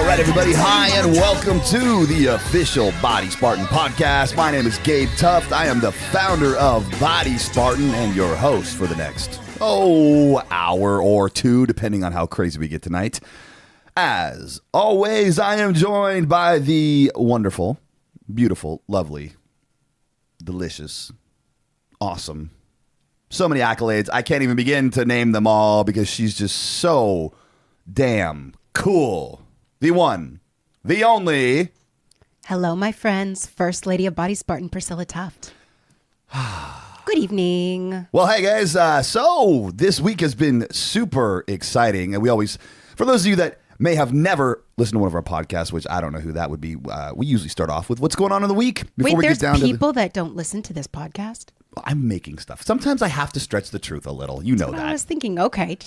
right, everybody. Hi, and welcome to the official Body Spartan podcast. My name is Gabe Tuft. I am the founder of Body Spartan and your host for the next, hour or two, depending on how crazy we get tonight. As always, I am joined by the wonderful, beautiful, lovely, delicious, awesome, so many accolades. I can't even begin to name them all because she's just so damn cool. The one, the only. Hello, my friends. First Lady of Body Spartan, Priscilla Tuft. Good evening. Well, hey, guys. So this week has been super exciting. And we always, for those of you that may have never listened to one of our podcasts, which I don't know who that would be, we usually start off with what's going on in the week. Wait, there's people that don't listen to this podcast? I'm making stuff. Sometimes I have to stretch the truth a little. You know that. I was thinking, okay.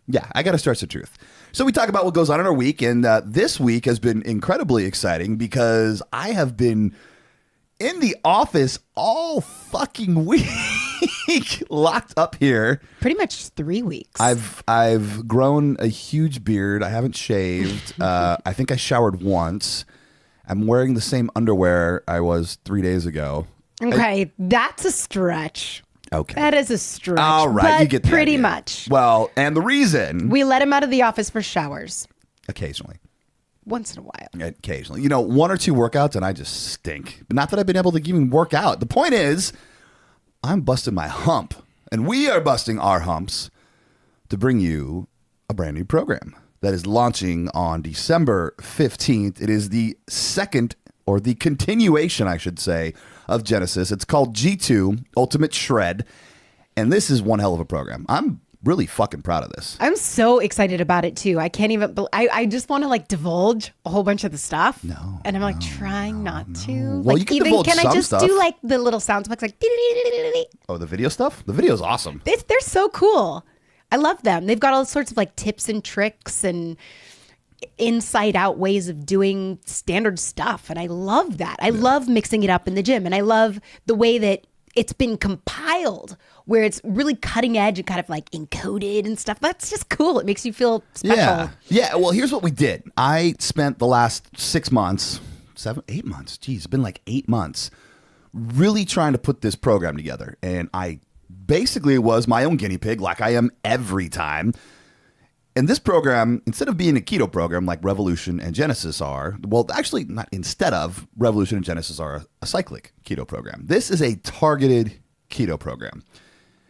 Yeah, I got to stretch the truth. So we talk about what goes on in our week, and this week has been incredibly exciting because I have been in the office all fucking week, locked up here. Pretty much 3 weeks. I've grown a huge beard. I haven't shaved. I think I showered once. I'm wearing the same underwear I was 3 days ago. Okay, that's a stretch. Okay. That is a stretch. All right, you get the pretty idea. much. Well, and the reason... We let him out of the office for showers. Occasionally. Once in a while. Occasionally. You know, 1 or 2 workouts and I just stink. But not that I've been able to even work out. The point is, I'm busting my hump. And we are busting our humps to bring you a brand new program that is launching on December 15th. It is the second, or the continuation, I should say, of Genesis. It's called G2 Ultimate Shred, and this is one hell of a program. I'm really fucking proud of this. I'm so excited about it too. I can't even. I just want to like divulge a whole bunch of the stuff. No, and I'm like trying not to. Well, like, you can even divulge can I some just stuff. do like the little sound effects, like? Oh, the video stuff. The video's awesome. They're so cool. I love them. They've got all sorts of like tips and tricks and inside out ways of doing standard stuff, and I love that. I love mixing it up in the gym, and I love the way that it's been compiled where it's really cutting edge and kind of like encoded and stuff. That's just cool. It makes you feel special. Yeah. Well, here's what we did. I spent the last 6 months, 8 months. Geez, it's been like 8 months really trying to put this program together, and I basically was my own guinea pig, like I am every time. And this program, instead of being a keto program like Revolution and Genesis are, well, actually, not instead of, Revolution and Genesis are a cyclic keto program. This is a targeted keto program.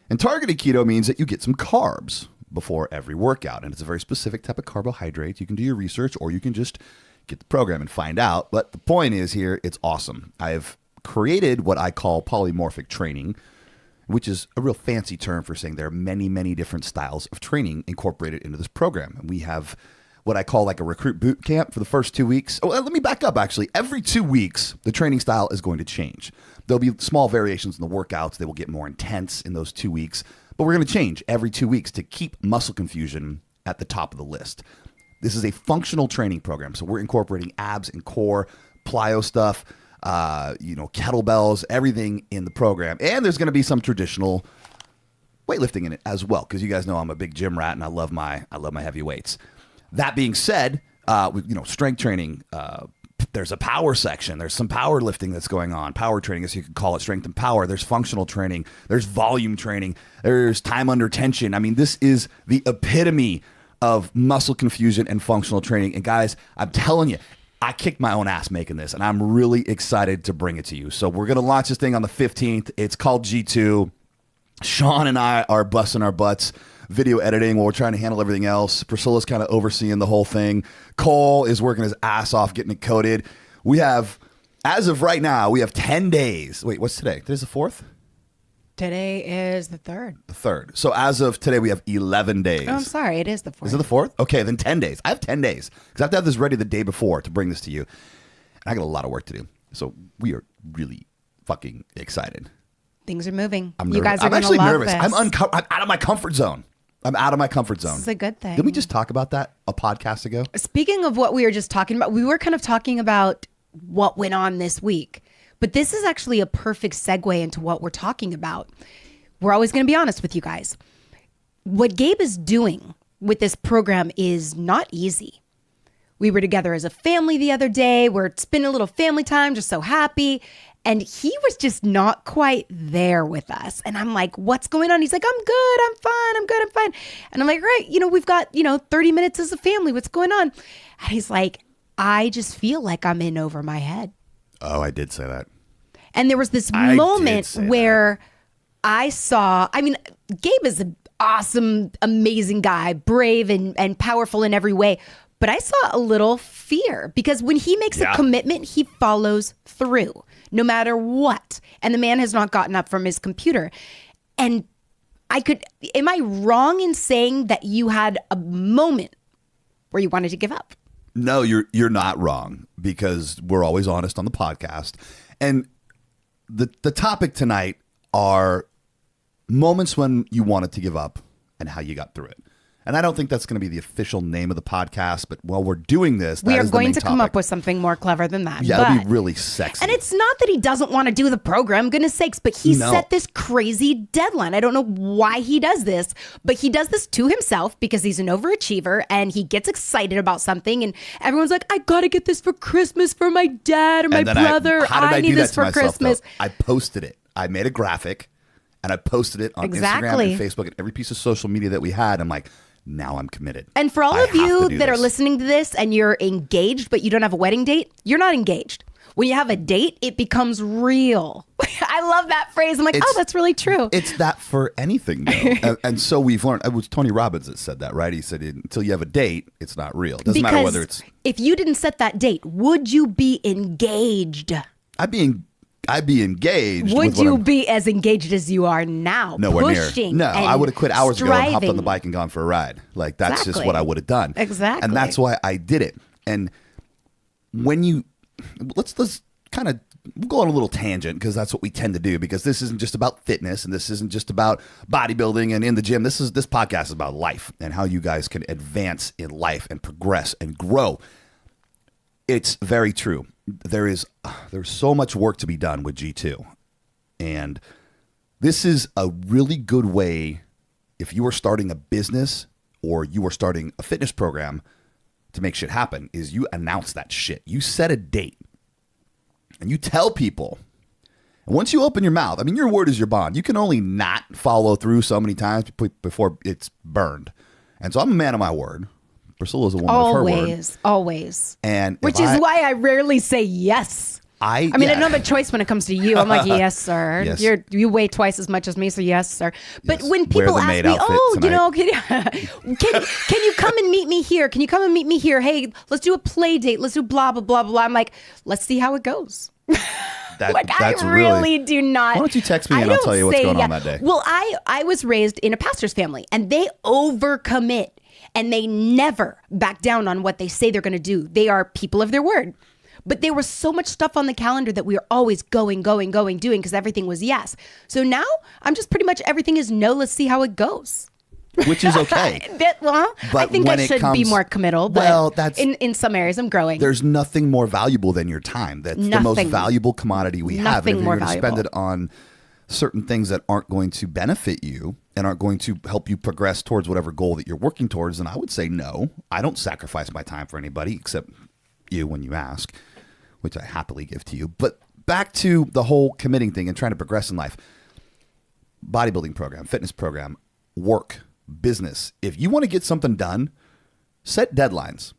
And targeted keto means that you get some carbs before every workout. And it's a very specific type of carbohydrate. You can do your research or you can just get the program and find out. But the point is here, it's awesome. I've created what I call polymorphic training, which is a real fancy term for saying there are many, many different styles of training incorporated into this program. And we have what I call like a recruit boot camp for the first 2 weeks. Oh, let me back up, actually. Every 2 weeks, the training style is going to change. There'll be small variations in the workouts. They will get more intense in those 2 weeks. But we're going to change every 2 weeks to keep muscle confusion at the top of the list. This is a functional training program. So we're incorporating abs and core, plyo stuff, kettlebells, everything in the program. And there's going to be some traditional weightlifting in it as well, because you guys know I'm a big gym rat and I love my heavy weights. That being said, strength training, there's a power section. There's some power lifting that's going on. Power training, as you could call it, strength and power. There's functional training. There's volume training. There's time under tension. I mean, this is the epitome of muscle confusion and functional training. And guys, I'm telling you, I kicked my own ass making this, and I'm really excited to bring it to you. So we're going to launch this thing on the 15th. It's called G2. Sean and I are busting our butts video editing while we're trying to handle everything else. Priscilla's kind of overseeing the whole thing. Cole is working his ass off getting it coded. We have, as of right now, we have 10 days. Wait, what's today? Today's the 4th? Today is the 3rd. The 3rd. So as of today, we have 11 days. Oh, I'm sorry. It is the 4th. Is it the 4th? Okay, then 10 days. I have 10 days because I have to have this ready the day before to bring this to you. And I got a lot of work to do. So we are really fucking excited. Things are moving. You guys are going to love nervous. this. I'm out of my comfort zone. This is a good thing. Didn't we just talk about that a podcast ago? Speaking of what we were just talking about, we were kind of talking about what went on this week. But this is actually a perfect segue into what we're talking about. We're always going to be honest with you guys. What Gabe is doing with this program is not easy. We were together as a family the other day. We're spending a little family time, just so happy. And he was just not quite there with us. And I'm like, what's going on? He's like, I'm good. I'm fine. I'm good. I'm fine. And I'm like, right, we've got, 30 minutes as a family. What's going on? And he's like, I just feel like I'm in over my head. Oh, I did say that. And there was this moment where Gabe is an awesome, amazing guy, brave and powerful in every way. But I saw a little fear because when he makes a commitment, he follows through no matter what. And the man has not gotten up from his computer. And am I wrong in saying that you had a moment where you wanted to give up? No, you're not wrong, because we're always honest on the podcast. And the topic tonight are moments when you wanted to give up and how you got through it. And I don't think that's going to be the official name of the podcast, but while we're doing this, we are going to come up with something more clever than that. Yeah, it'll be really sexy. And it's not that he doesn't want to do the program, goodness sakes, but he set this crazy deadline. I don't know why he does this, but he does this to himself because he's an overachiever and he gets excited about something. And everyone's like, I got to get this for Christmas for my dad or my brother. I need this for Christmas. I posted it. I made a graphic and I posted it on Instagram and Facebook and every piece of social media that we had. I'm like, now I'm committed. And for all of you that are listening to this and you're engaged, but you don't have a wedding date, you're not engaged. When you have a date, it becomes real. I love that phrase. I'm like, that's really true. It's that for anything, though. and so we've learned. It was Tony Robbins that said that, right? He said, until you have a date, it's not real. It doesn't matter whether it's... If you didn't set that date, would you be engaged? I'd be engaged. Would you be as engaged as you are now? Nowhere near. No, I would have quit hours ago and hopped on the bike and gone for a ride. Like, that's just what I would have done. Exactly. And that's why I did it. And when you... Let's kind of... We'll go on a little tangent because that's what we tend to do, because this isn't just about fitness and this isn't just about bodybuilding and in the gym. This podcast is about life and how you guys can advance in life and progress and grow. It's very true. There's so much work to be done with G2. And this is a really good way, if you are starting a business or you are starting a fitness program, to make shit happen, is you announce that shit. You set a date and you tell people. And once you open your mouth, I mean, your word is your bond. You can only not follow through so many times before it's burned. And so I'm a man of my word. Priscilla's a woman of her word. Always. And which is why I rarely say yes. I don't have a choice when it comes to you. I'm like, yes, sir. Yes. You weigh twice as much as me, so yes, sir. But when people ask me, can you come and meet me here? Can you come and meet me here? Hey, let's do a play date. Let's do blah, blah, blah, blah. I'm like, let's see how it goes. I really do not. Why don't you text me and I'll tell you what's going on that day? Well, I was raised in a pastor's family and they overcommit. And they never back down on what they say they're going to do. They are people of their word. But there was so much stuff on the calendar that we were always going, doing, because everything was yes. So now I'm just pretty much everything is no, let's see how it goes. Which is okay. I think I should be more committal. But that's in some areas I'm growing. There's nothing more valuable than your time. That's the most valuable commodity we have. And if you're going to spend it on certain things that aren't going to benefit you and aren't going to help you progress towards whatever goal that you're working towards, then I would say no. I don't sacrifice my time for anybody except you when you ask, which I happily give to you. But back to the whole committing thing and trying to progress in life. Bodybuilding program, fitness program, work, business. If you want to get something done, set deadlines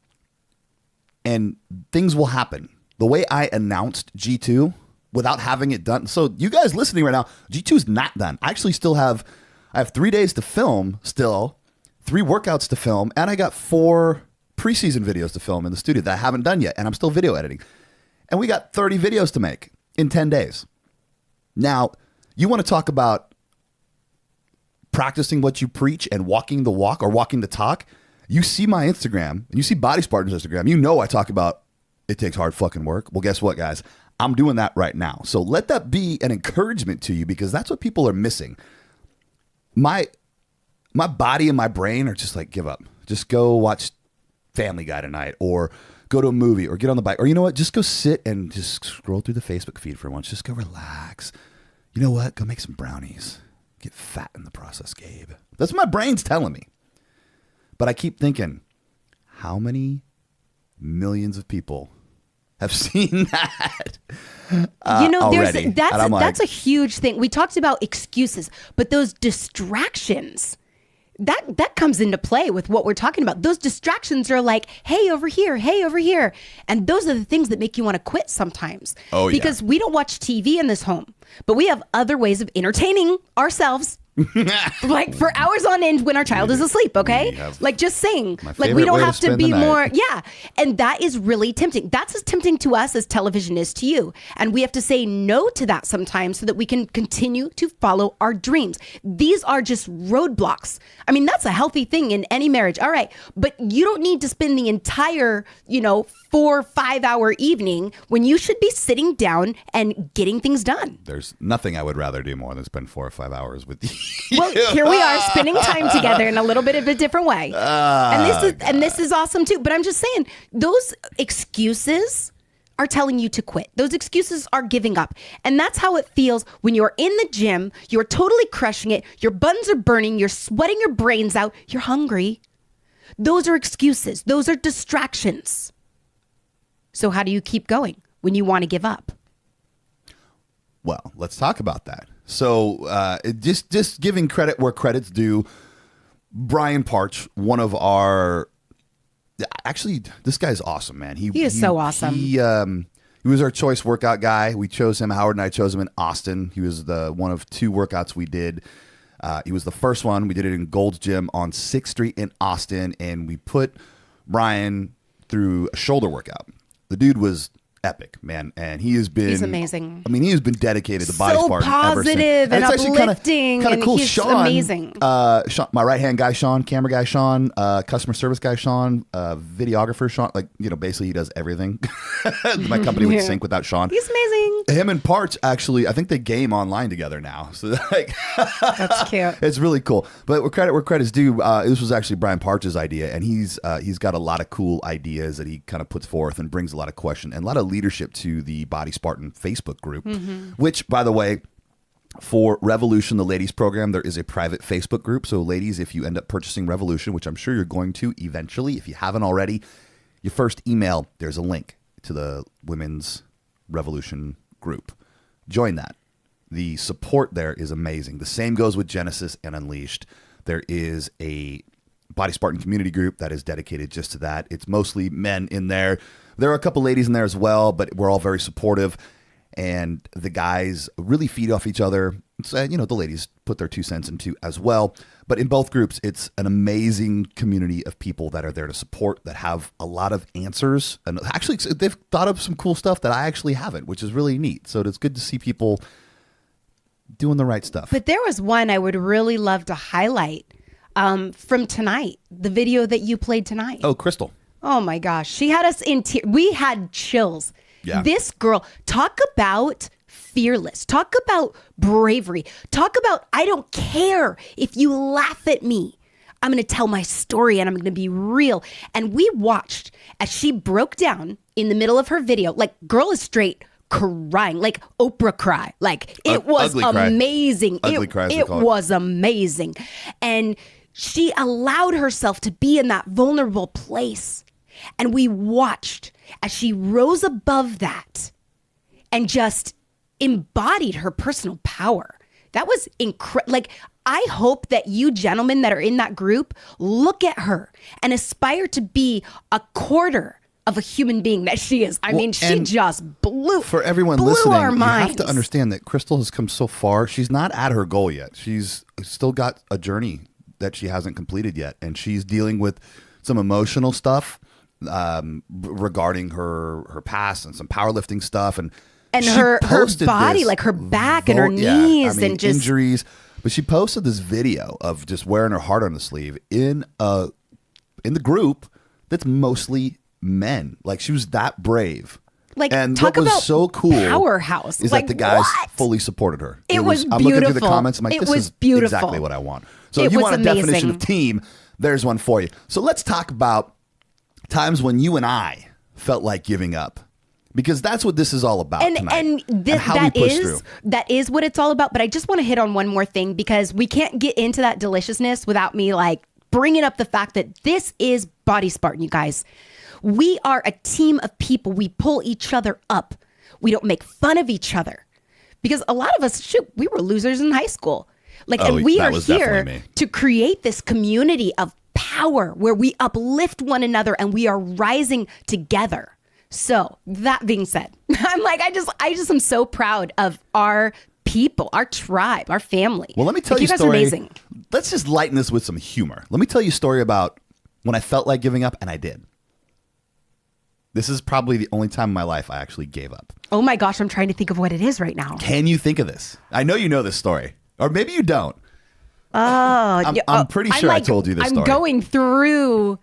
and things will happen. The way I announced G2 without having it done. So you guys listening right now, G2 is not done. I actually I have 3 days to film still, 3 workouts to film, and I got 4 preseason videos to film in the studio that I haven't done yet, and I'm still video editing. And we got 30 videos to make in 10 days. Now, you want to talk about practicing what you preach and walking the walk or walking the talk? You see my Instagram, and you see Body Spartan's Instagram. You know I talk about it takes hard fucking work. Well, guess what, guys? I'm doing that right now. So let that be an encouragement to you, because that's what people are missing. My body and my brain are just like, give up. Just go watch Family Guy tonight, or go to a movie, or get on the bike, or you know what? Just go sit and just scroll through the Facebook feed for once. Just go relax. You know what? Go make some brownies. Get fat in the process, Gabe. That's what my brain's telling me. But I keep thinking, how many millions of people have seen that. Already. And I'm like, that's a huge thing. We talked about excuses, but those distractions, that comes into play with what we're talking about. Those distractions are like, hey, over here, hey, over here. And those are the things that make you want to quit sometimes. Oh, yeah. Because we don't watch TV in this home, but we have other ways of entertaining ourselves. Like for hours on end when our child is asleep, okay? Like just saying, like we don't have to be more, yeah. And that is really tempting. That's as tempting to us as television is to you. And we have to say no to that sometimes so that we can continue to follow our dreams. These are just roadblocks. I mean, that's a healthy thing in any marriage. All right. But you don't need to spend the entire, 4-5 hour evening when you should be sitting down and getting things done. There's nothing I would rather do more than spend 4 or 5 hours with you. Well, here we are spending time together in a little bit of a different way. And this is awesome too. But I'm just saying, those excuses are telling you to quit. Those excuses are giving up. And that's how it feels when you're in the gym, you're totally crushing it, your buns are burning, you're sweating your brains out, you're hungry. Those are excuses. Those are distractions. So how do you keep going when you want to give up? Well, let's talk about that. So just giving credit where credit's due, Brian Parch, one of our... Actually, this guy's awesome, man. He is so awesome. He was our choice workout guy. We chose him. Howard and I chose him in Austin. He was the one of 2 workouts we did. He was the first one. We did it in Gold's Gym on 6th Street in Austin, and we put Brian through a shoulder workout. The dude was epic, man, and he's amazing. I mean, he has been dedicated to Body Spartan positive and uplifting, kind of cool. He's Sean, amazing. Sean, my right hand guy, Sean, camera guy, Sean, customer service guy, Sean, videographer, Sean. Like, basically he does everything. My company would sink without Sean. He's amazing. Him and Parch actually, I think they game online together now. So that's cute. It's really cool. But where credit's due, this was actually Brian Parch's idea, and he's got a lot of cool ideas that he kind of puts forth and brings a lot of question and a lot of leadership to the Body Spartan Facebook group, which, by the way, for Revolution, the ladies program, there is a private Facebook group. So ladies, if you end up purchasing Revolution, which I'm sure you're going to eventually, if you haven't already, your first email, there's a link to the Women's Revolution group. Join that. The support there is amazing. The same goes with Genesis and Unleashed. There is a Body Spartan community group that is dedicated just to that. It's mostly men in there. There are a couple ladies in there as well, but we're all very supportive. And the guys really feed off each other. So, the ladies put their 2 cents into as well. But in both groups, it's an amazing community of people that are there to support, that have a lot of answers. And actually, they've thought of some cool stuff that I actually haven't, which is really neat. So it's good to see people doing the right stuff. But there was one I would really love to highlight from tonight, the video that you played tonight. Oh, Crystal. Oh my gosh. She had us in tears. We had chills. Yeah. This girl, talk about fearless. Talk about bravery. Talk about, I don't care if you laugh at me. I'm going to tell my story and I'm going to be real. And we watched as she broke down in the middle of her video. Like, girl is straight crying, like Oprah cry. Like, it was amazing. Ugly cry, it was amazing. And she allowed herself to be in that vulnerable place. And we watched as she rose above that and just embodied her personal power. That was incredible. Like, I hope that you gentlemen that are in that group look at her and aspire to be a quarter of a human being that she is. I mean, she just blew for everyone blew listening. Our minds. You have to understand that Crystal has come so far. She's not at her goal yet. She's still got a journey that she hasn't completed yet, and she's dealing with some emotional stuff regarding her past and some powerlifting stuff, and her body, like her back and her knees, and just injuries. But she posted this video of just wearing her heart on the sleeve in the group that's mostly men. Like, she was that brave. Like, and talk what was about so cool powerhouse is like, that the guys what? fully supported her. It was I'm beautiful. looking through the comments. I'm like, this is beautiful. exactly what I want. So it if you was want a amazing. definition of team, there's one for you. So let's talk about times when you and I felt like giving up, because that's what this is all about tonight. And that is what it's all about. But I just want to hit on one more thing, because we can't get into that deliciousness without me like bringing up the fact that this is Body Spartan, you guys. We are a team of people. We pull each other up. We don't make fun of each other. Because a lot of us, shoot, we were losers in high school. And we are here to create this community of power where we uplift one another and we are rising together. So that being said, I'm like, I just am so proud of our people, our tribe, our family. Well, let me tell you a guys story. Are amazing. Let's just lighten this with some humor. Let me tell you a story about when I felt like giving up, and I did. This is probably the only time in my life I actually gave up. Oh my gosh, I'm trying to think of what it is right now. Can you think of this? I know you know this story, or maybe you don't. Oh, I'm pretty sure I told you this story. I'm going through.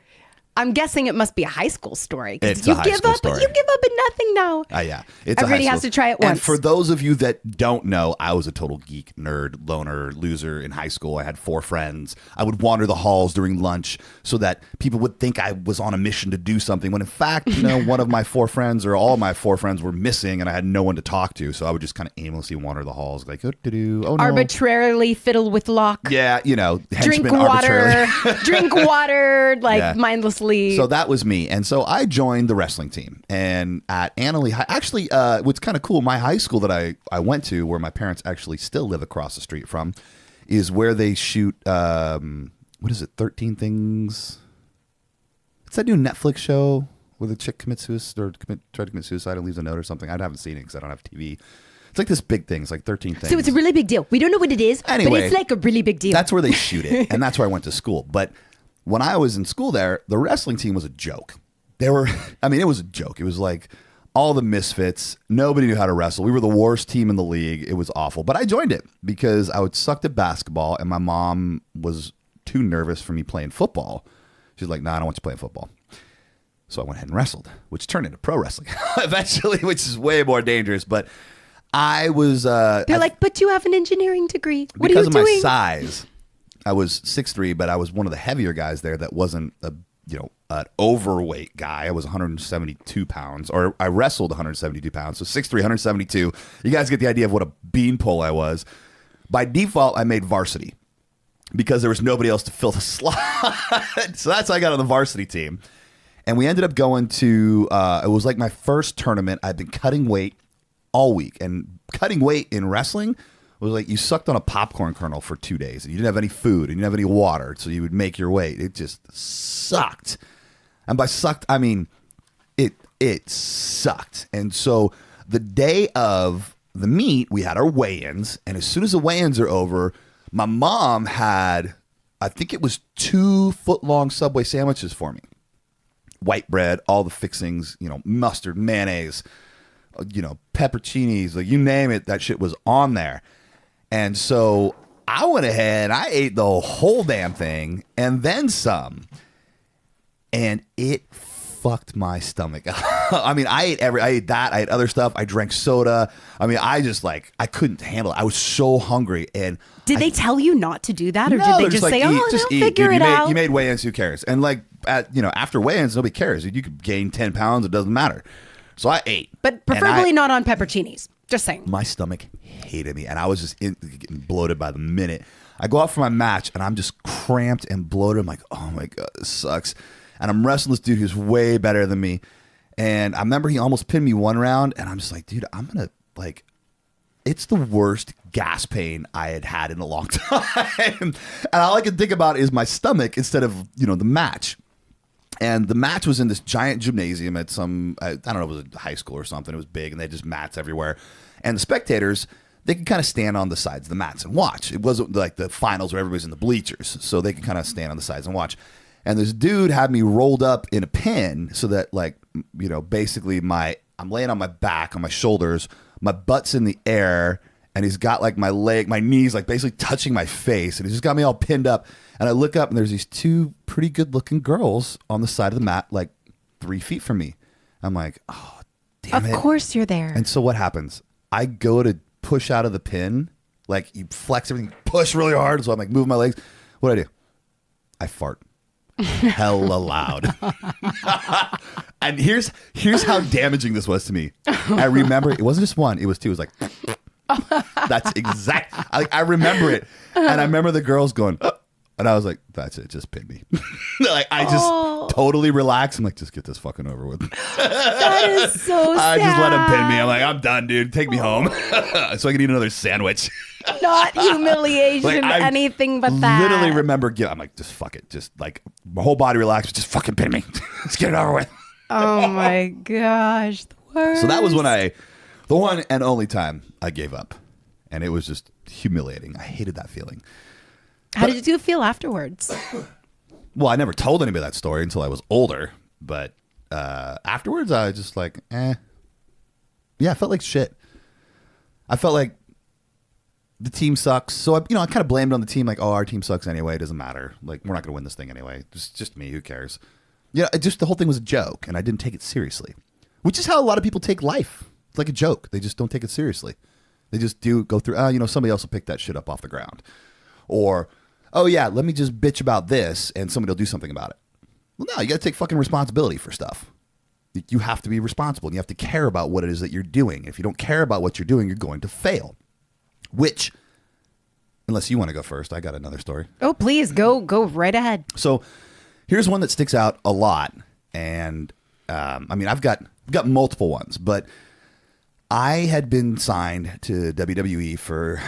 I'm guessing it must be a high school story. It's a high school story. You give up at nothing now. Yeah. It's Everybody has to try it once. And for those of you that don't know, I was a total geek, nerd, loner, loser in high school. I had 4 friends. I would wander the halls during lunch so that people would think I was on a mission to do something, when in fact, one of my 4 friends or all my 4 friends were missing and I had no one to talk to. So I would just kind of aimlessly wander the halls like, oh no. Arbitrarily fiddle with lock. Yeah, drink water, mindlessly. So that was me. And so I joined the wrestling team. And at Annalee High, actually, what's kind of cool, my high school that I went to, where my parents actually still live across the street from, is where they shoot, 13 Things? It's that new Netflix show where the chick commits suicide or tried to commit suicide and leaves a note or something. I haven't seen it because I don't have TV. It's like this big thing. It's like 13 Things. So it's a really big deal. We don't know what it is, but it's like a really big deal. That's where they shoot it. And that's where I went to school. But when I was in school there, the wrestling team was a joke. It was a joke. It was like all the misfits. Nobody knew how to wrestle. We were the worst team in the league. It was awful. But I joined it because I would sucked at basketball, and my mom was too nervous for me playing football. She's like, "No, I don't want you playing football." So I went ahead and wrestled, which turned into pro wrestling eventually, which is way more dangerous. But I was... They're like, "But you have an engineering degree. What are you doing?" Because of my size, I was 6'3", but I was one of the heavier guys there that wasn't an overweight guy. I was 172 pounds, or I wrestled 172 pounds. So 6'3", 172. You guys get the idea of what a beanpole I was. By default, I made varsity because there was nobody else to fill the slot. So that's how I got on the varsity team. And we ended up going to, it was like my first tournament. I'd been cutting weight all week. And cutting weight in wrestling was like you sucked on a popcorn kernel for 2 days and you didn't have any food and you didn't have any water, so you would make your weight. It just sucked. And by sucked, I mean it sucked. And so the day of the meet, we had our weigh-ins, and as soon as the weigh-ins are over, my mom had, I think it was 2 foot-long Subway sandwiches for me. White bread, all the fixings, mustard, mayonnaise, pepperoncinis, like you name it, that shit was on there. And so I went ahead, I ate the whole damn thing and then some. And it fucked my stomach. I mean, I ate that, I ate other stuff, I drank soda. I mean, I couldn't handle it. I was so hungry. And did they tell you not to do that, or no, did they just say, eat, "Oh, just they'll eat. figure Dude, it out"? You made weigh-ins, who cares? And after weigh-ins, nobody cares. You could gain 10 pounds, it doesn't matter. So I ate. But preferably not on pepperoncinis. Just saying. My stomach hated me, and I was just getting bloated by the minute. I go out for my match, and I'm just cramped and bloated. I'm like, oh my God, this sucks. And I'm wrestling this dude who's way better than me. And I remember he almost pinned me one round, and I'm just like, dude, I'm going to, it's the worst gas pain I had had in a long time. And all I could think about is my stomach instead of, the match. And the match was in this giant gymnasium at some, I don't know, it was a high school or something. It was big, and they had just mats everywhere. And the spectators, they could kind of stand on the sides of the mats and watch. It wasn't like the finals where everybody's in the bleachers, so they could kind of stand on the sides and watch. And this dude had me rolled up in a pin so that, basically I'm laying on my back, on my shoulders, my butt's in the air, and he's got my knees basically touching my face, and he's just got me all pinned up. And I look up, and there's these 2 pretty good looking girls on the side of the mat, 3 feet from me. I'm like, oh, damn it. Of course you're there. And so what happens? I go to push out of the pin, you flex everything, push really hard, so I'm moving my legs. What do? I fart. Hella loud. And here's how damaging this was to me. I remember it wasn't just one, it was 2. It was like that's exact. I remember it. And I remember the girls going, And I was like, that's it. Just pin me. Like, I just totally relaxed. I'm like, just get this fucking over with. That is so sad. I just let him pin me. I'm like, I'm done, dude. Take me home so I can eat another sandwich. Not humiliation, Like, I anything but that. Literally remember, I'm like, just fuck it. Just like my whole body relaxed. Just fucking pin me. Let's get it over with. Oh my gosh. The worst. So that was when the one and only time I gave up. And it was just humiliating. I hated that feeling. How did you feel afterwards? Well, I never told anybody that story until I was older. But afterwards, I was just like, Yeah, I felt like shit. I felt like the team sucks. So, I kind of blamed on the team. Like, our team sucks anyway. It doesn't matter. Like, we're not going to win this thing anyway. It's just me. Who cares? The whole thing was a joke. And I didn't take it seriously. Which is how a lot of people take life. It's like a joke. They just don't take it seriously. They just go through, somebody else will pick that shit up off the ground. Or, oh yeah, let me just bitch about this and somebody will do something about it. Well, no, you got to take fucking responsibility for stuff. You have to be responsible and you have to care about what it is that you're doing. If you don't care about what you're doing, you're going to fail. Which, unless you want to go first, I got another story. Oh, please go right ahead. So here's one that sticks out a lot. And I've got multiple ones, but I had been signed to WWE for,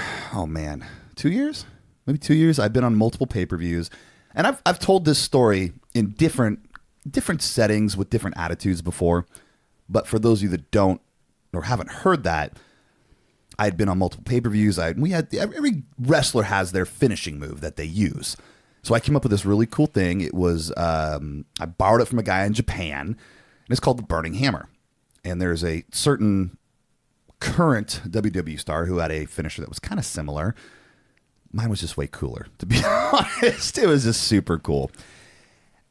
2 years? Maybe 2 years. I've been on multiple pay-per-views, and I've told this story in different settings with different attitudes before. But for those of you that don't or haven't heard that, I had been on multiple pay-per-views. Every wrestler has their finishing move that they use. So I came up with this really cool thing. It was I borrowed it from a guy in Japan, and it's called the Burning Hammer. And there's a certain current WWE star who had a finisher that was kind of similar. Mine was just way cooler, to be honest. It was just super cool.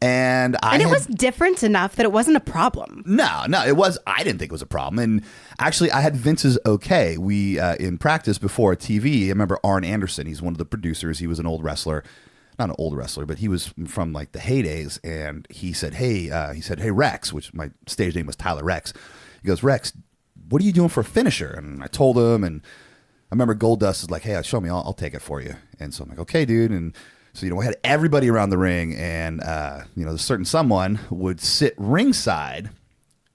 And it was different enough that it wasn't a problem. No, it was. I didn't think it was a problem. And actually, I had Vince's okay. We, in practice before TV, I remember Arn Anderson. He's one of the producers. He was an old wrestler. Not an old wrestler, but he was from like the heydays. And he said, hey, Rex, which my stage name was Tyler Rex. He goes, Rex, what are you doing for a finisher? And I told him, and I remember Goldust is like, hey, show me, I'll take it for you. And so I'm like, okay, dude. And so, we had everybody around the ring, and, the certain someone would sit ringside,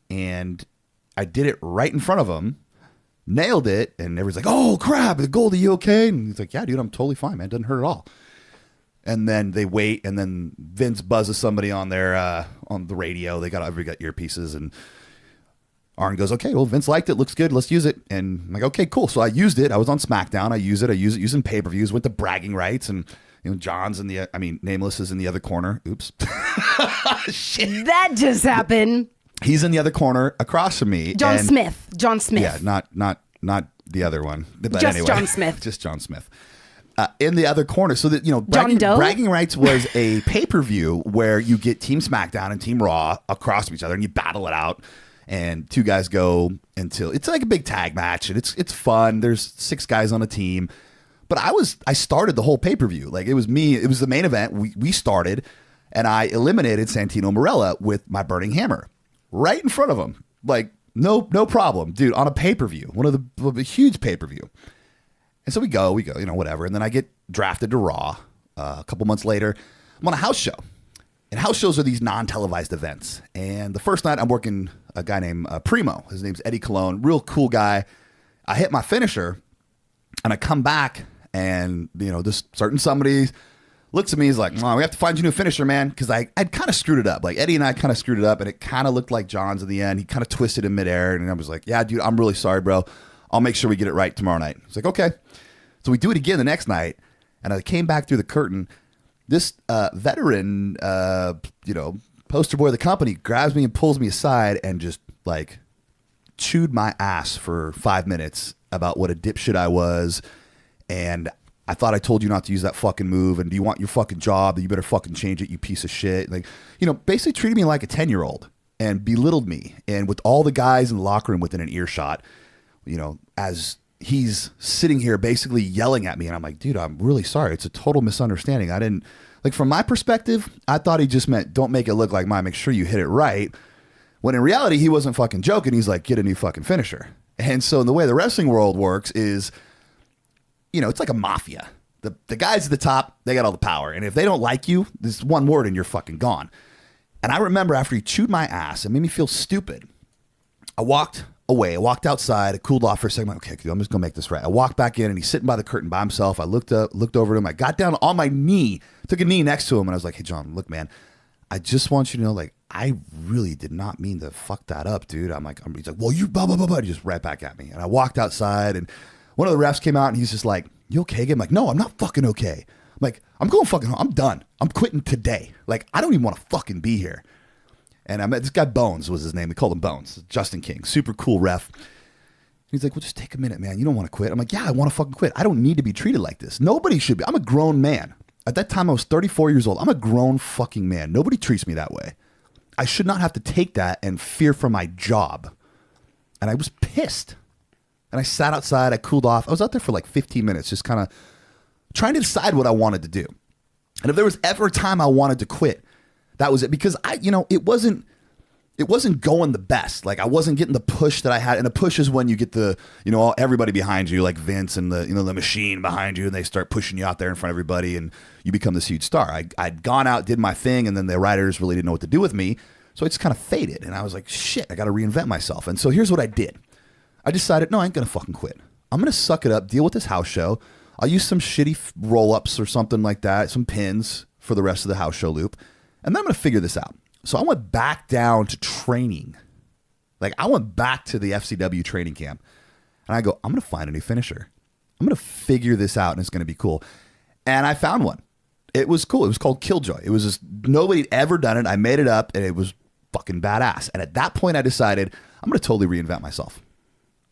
and I did it right in front of him, nailed it, and everybody's like, oh, crap, Goldie, you okay? And he's like, yeah, dude, I'm totally fine, man. It doesn't hurt at all. And then they wait, and then Vince buzzes somebody on their on the radio. Everybody got earpieces, and Arn goes, okay, well, Vince liked it. Looks good. Let's use it. And I'm like, okay, cool. So I used it. I was on SmackDown. I use it using pay-per-views, went to bragging rights, and John's Nameless is in the other corner. Oops. Shit. That just happened. He's in the other corner across from me. John Smith. Yeah, not the other one. But just anyway, John Smith. Just John Smith. In the other corner. So that, bragging rights was a pay-per-view where you get Team SmackDown and Team Raw across from each other and you battle it out. And two guys go until it's like a big tag match, and it's fun. There's 6 guys on a team. But I started the whole pay-per-view. Like, it was me. It was the main event. We started, and I eliminated Santino Marella with my Burning Hammer right in front of him. Like, no problem, dude, on a pay-per-view, one of the huge pay-per-view. And so we go, whatever. And then I get drafted to Raw. A couple months later, I'm on a house show. And house shows are these non-televised events. And the first night, I'm working a guy named Primo. His name's Eddie Colon. Real cool guy. I hit my finisher, and I come back, and, this certain somebody looks at me. He's like, we have to find you a new finisher, man. Because I'd kind of screwed it up. Like, Eddie and I kind of screwed it up, and it kind of looked like John's at the end. He kind of twisted in midair. And I was like, yeah, dude, I'm really sorry, bro. I'll make sure we get it right tomorrow night. He's like, okay. So we do it again the next night. And I came back through the curtain. This veteran, poster boy of the company grabs me and pulls me aside and just like chewed my ass for 5 minutes about what a dipshit I was. And I thought I told you not to use that fucking move. And do you want your fucking job? You better fucking change it, you piece of shit. Like, basically treated me like a 10-year-old and belittled me. And with all the guys in the locker room within an earshot, as he's sitting here basically yelling at me, and I'm like, dude, I'm really sorry. It's a total misunderstanding. I didn't, from my perspective, I thought he just meant, don't make it look like mine. Make sure you hit it right. When in reality, he wasn't fucking joking. He's like, get a new fucking finisher. And so the way the wrestling world works is, it's like a mafia. The guys at the top, they got all the power. And if they don't like you, there's one word and you're fucking gone. And I remember after he chewed my ass, it made me feel stupid. I walked away. I walked outside. I cooled off for a second. I'm like, okay, I'm just going to make this right. I walked back in and he's sitting by the curtain by himself. I looked over at him. I got down on my knee, took a knee next to him. And I was like, hey, John, look, man, I just want you to know, like, I really did not mean to fuck that up, dude. He's like, well, you blah, blah, blah, blah. He just right back at me. And I walked outside and one of the refs came out and he's just like, you okay? I'm like, no, I'm not fucking okay. I'm like, I'm going fucking home. I'm done. I'm quitting today. Like, I don't even want to fucking be here. And I met this guy, Bones was his name. We called him Bones. Justin King. Super cool ref. He's like, well, just take a minute, man. You don't want to quit. I'm like, yeah, I want to fucking quit. I don't need to be treated like this. Nobody should be. I'm a grown man. At that time, I was 34 years old. I'm a grown fucking man. Nobody treats me that way. I should not have to take that and fear for my job. And I was pissed. And I sat outside. I cooled off. I was out there for like 15 minutes, just kind of trying to decide what I wanted to do. And if there was ever a time I wanted to quit, that was it. Because it wasn't going the best. Like, I wasn't getting the push that I had. And the push is when you get the, everybody behind you, like Vince and the machine behind you, and they start pushing you out there in front of everybody and you become this huge star. I'd gone out, did my thing, and then the writers really didn't know what to do with me. So I just kind of faded. And I was like, shit, I got to reinvent myself. And so here's what I did. I decided, no, I ain't going to fucking quit. I'm going to suck it up, deal with this house show. I'll use some shitty roll-ups or something like that, some pins for the rest of the house show loop. And then I'm going to figure this out. So I went back down to training. Like, I went back to the FCW training camp. And I go, I'm going to find a new finisher. I'm going to figure this out, and it's going to be cool. And I found one. It was cool. It was called Killjoy. It was just, nobody had ever done it. I made it up, and it was fucking badass. And at that point, I decided, I'm going to totally reinvent myself.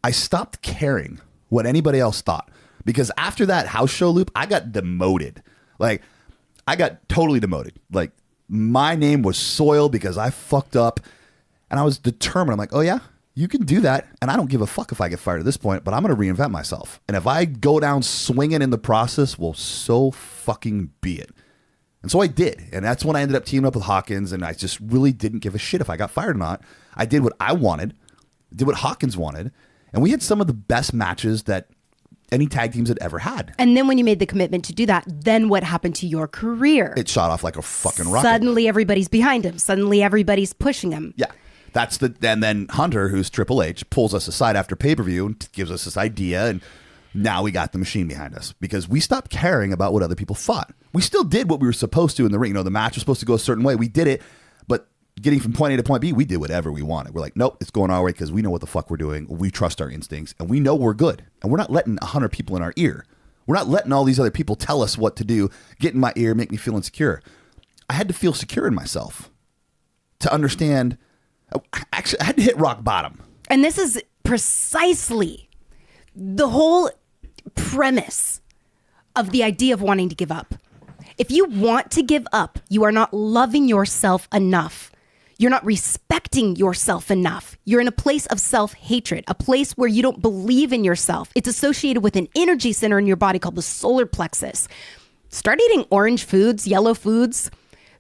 I stopped caring what anybody else thought. Because after that house show loop, I got demoted. Like, I got totally demoted. Like, my name was soiled because I fucked up. And I was determined. I'm like, oh, yeah, you can do that. And I don't give a fuck if I get fired at this point, but I'm going to reinvent myself. And if I go down swinging in the process, well, so fucking be it. And so I did. And that's when I ended up teaming up with Hawkins. And I just really didn't give a shit if I got fired or not. I did what I wanted, did what Hawkins wanted. And we had some of the best matches that any tag teams had ever had. And then when you made the commitment to do that, then what happened to your career? It shot off like a fucking rocket. Suddenly everybody's behind him. Suddenly everybody's pushing him. Yeah. And then Hunter, who's Triple H, pulls us aside after pay-per-view and gives us this idea. And now we got the machine behind us because we stopped caring about what other people thought. We still did what we were supposed to in the ring. The match was supposed to go a certain way. We did it. But getting from point A to point B, we did whatever we wanted. We're like, nope, it's going our way because we know what the fuck we're doing. We trust our instincts and we know we're good. And we're not letting 100 people in our ear. We're not letting all these other people tell us what to do, get in my ear, make me feel insecure. I had to feel secure in myself to understand. Actually, I had to hit rock bottom. And this is precisely the whole premise of the idea of wanting to give up. If you want to give up, you are not loving yourself enough. You're not respecting yourself enough. You're in a place of self-hatred, a place where you don't believe in yourself. It's associated with an energy center in your body called the solar plexus. Start eating orange foods, yellow foods.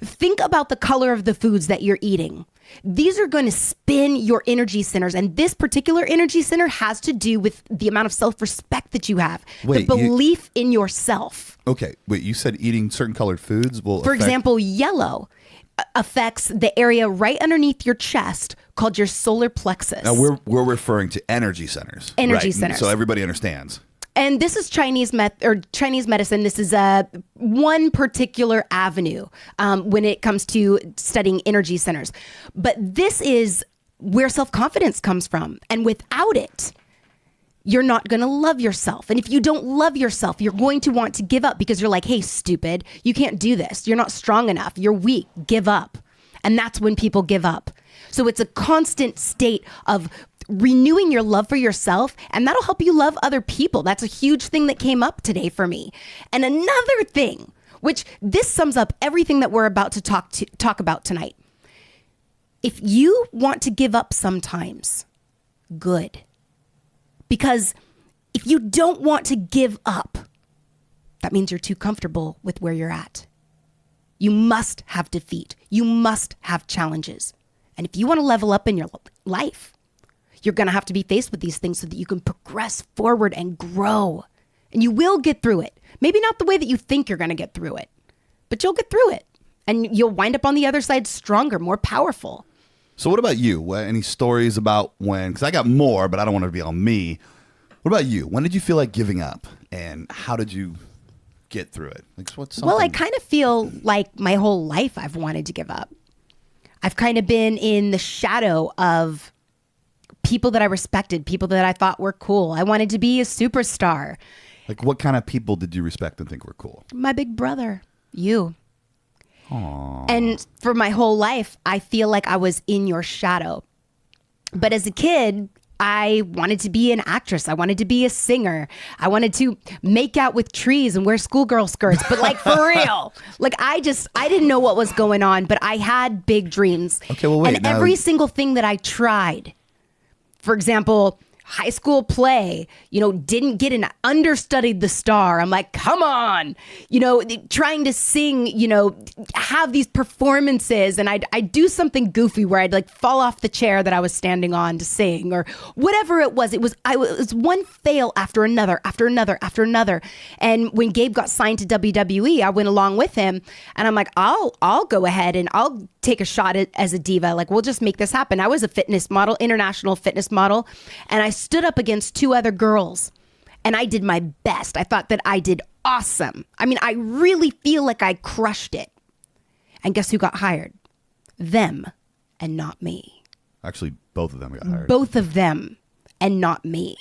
Think about the color of the foods that you're eating. These are going to spin your energy centers. And this particular energy center has to do with the amount of self-respect that you have. The belief in yourself. Okay. Wait, you said eating certain colored foods will For example, yellow affects the area right underneath your chest called your solar plexus. Now, we're referring to energy centers. Energy centers. So everybody understands. And this is Chinese medicine. This is one particular avenue when it comes to studying energy centers. But this is where self-confidence comes from. And without it, you're not going to love yourself. And if you don't love yourself, you're going to want to give up because you're like, hey, stupid, you can't do this. You're not strong enough. You're weak. Give up. And that's when people give up. So it's a constant state of renewing your love for yourself, and that'll help you love other people. That's a huge thing that came up today for me. And another thing, which this sums up everything that we're about to talk about tonight. If you want to give up sometimes, good. Because if you don't want to give up, that means you're too comfortable with where you're at. You must have defeat. You must have challenges. And if you want to level up in your life, you're going to have to be faced with these things so that you can progress forward and grow And you will get through it. Maybe not the way that you think you're going to get through it, but you'll get through it. And you'll wind up on the other side stronger, more powerful. So what about you? Any stories about when, because I got more, but I don't want it to be on me. What about you? When did you feel like giving up? And how did you get through it? Like, what's something? Well, I kind of feel like my whole life I've wanted to give up. I've kind of been in the shadow of people that I respected, people that I thought were cool. I wanted to be a superstar. Like, what kind of people did you respect and think were cool? My big brother, you. Aww. And for my whole life, I feel like I was in your shadow. But as a kid, I wanted to be an actress. I wanted to be a singer. I wanted to make out with trees and wear schoolgirl skirts, but like for real. Like I didn't know what was going on, but I had big dreams. Okay, well, wait. And every single thing that I tried, for example, high school play, didn't get an understudied the star. I'm like, come on, trying to sing, have these performances. And I'd do something goofy where I'd like fall off the chair that I was standing on to sing or whatever it was. It was one fail after another, after another, after another. And when Gabe got signed to WWE, I went along with him and I'm like, I'll go ahead and I'll take a shot as a diva. Like, we'll just make this happen. I was a fitness model, international fitness model. And I stood up against two other girls and I did my best. I thought that I did awesome. I mean, I really feel like I crushed it. And guess who got hired? Them and not me. Actually, both of them got hired. Both of them and not me.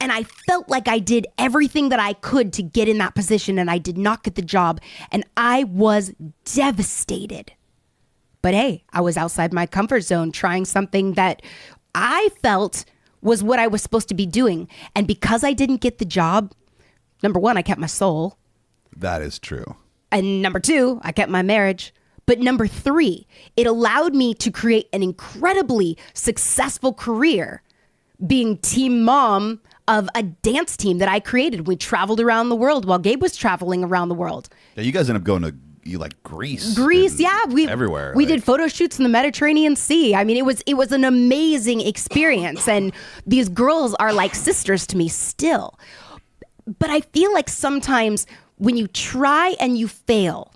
And I felt like I did everything that I could to get in that position and I did not get the job. And I was devastated. But hey, I was outside my comfort zone trying something that I felt was what I was supposed to be doing. And because I didn't get the job, number one, I kept my soul. That is true. And number two, I kept my marriage. But number three, it allowed me to create an incredibly successful career being team mom of a dance team that I created. We traveled around the world while Gabe was traveling around the world. Yeah, you guys end up going to Greece. Yeah, everywhere. We did photo shoots in the Mediterranean Sea. I mean, it was an amazing experience, and these girls are like sisters to me still. But I feel like sometimes when you try and you fail,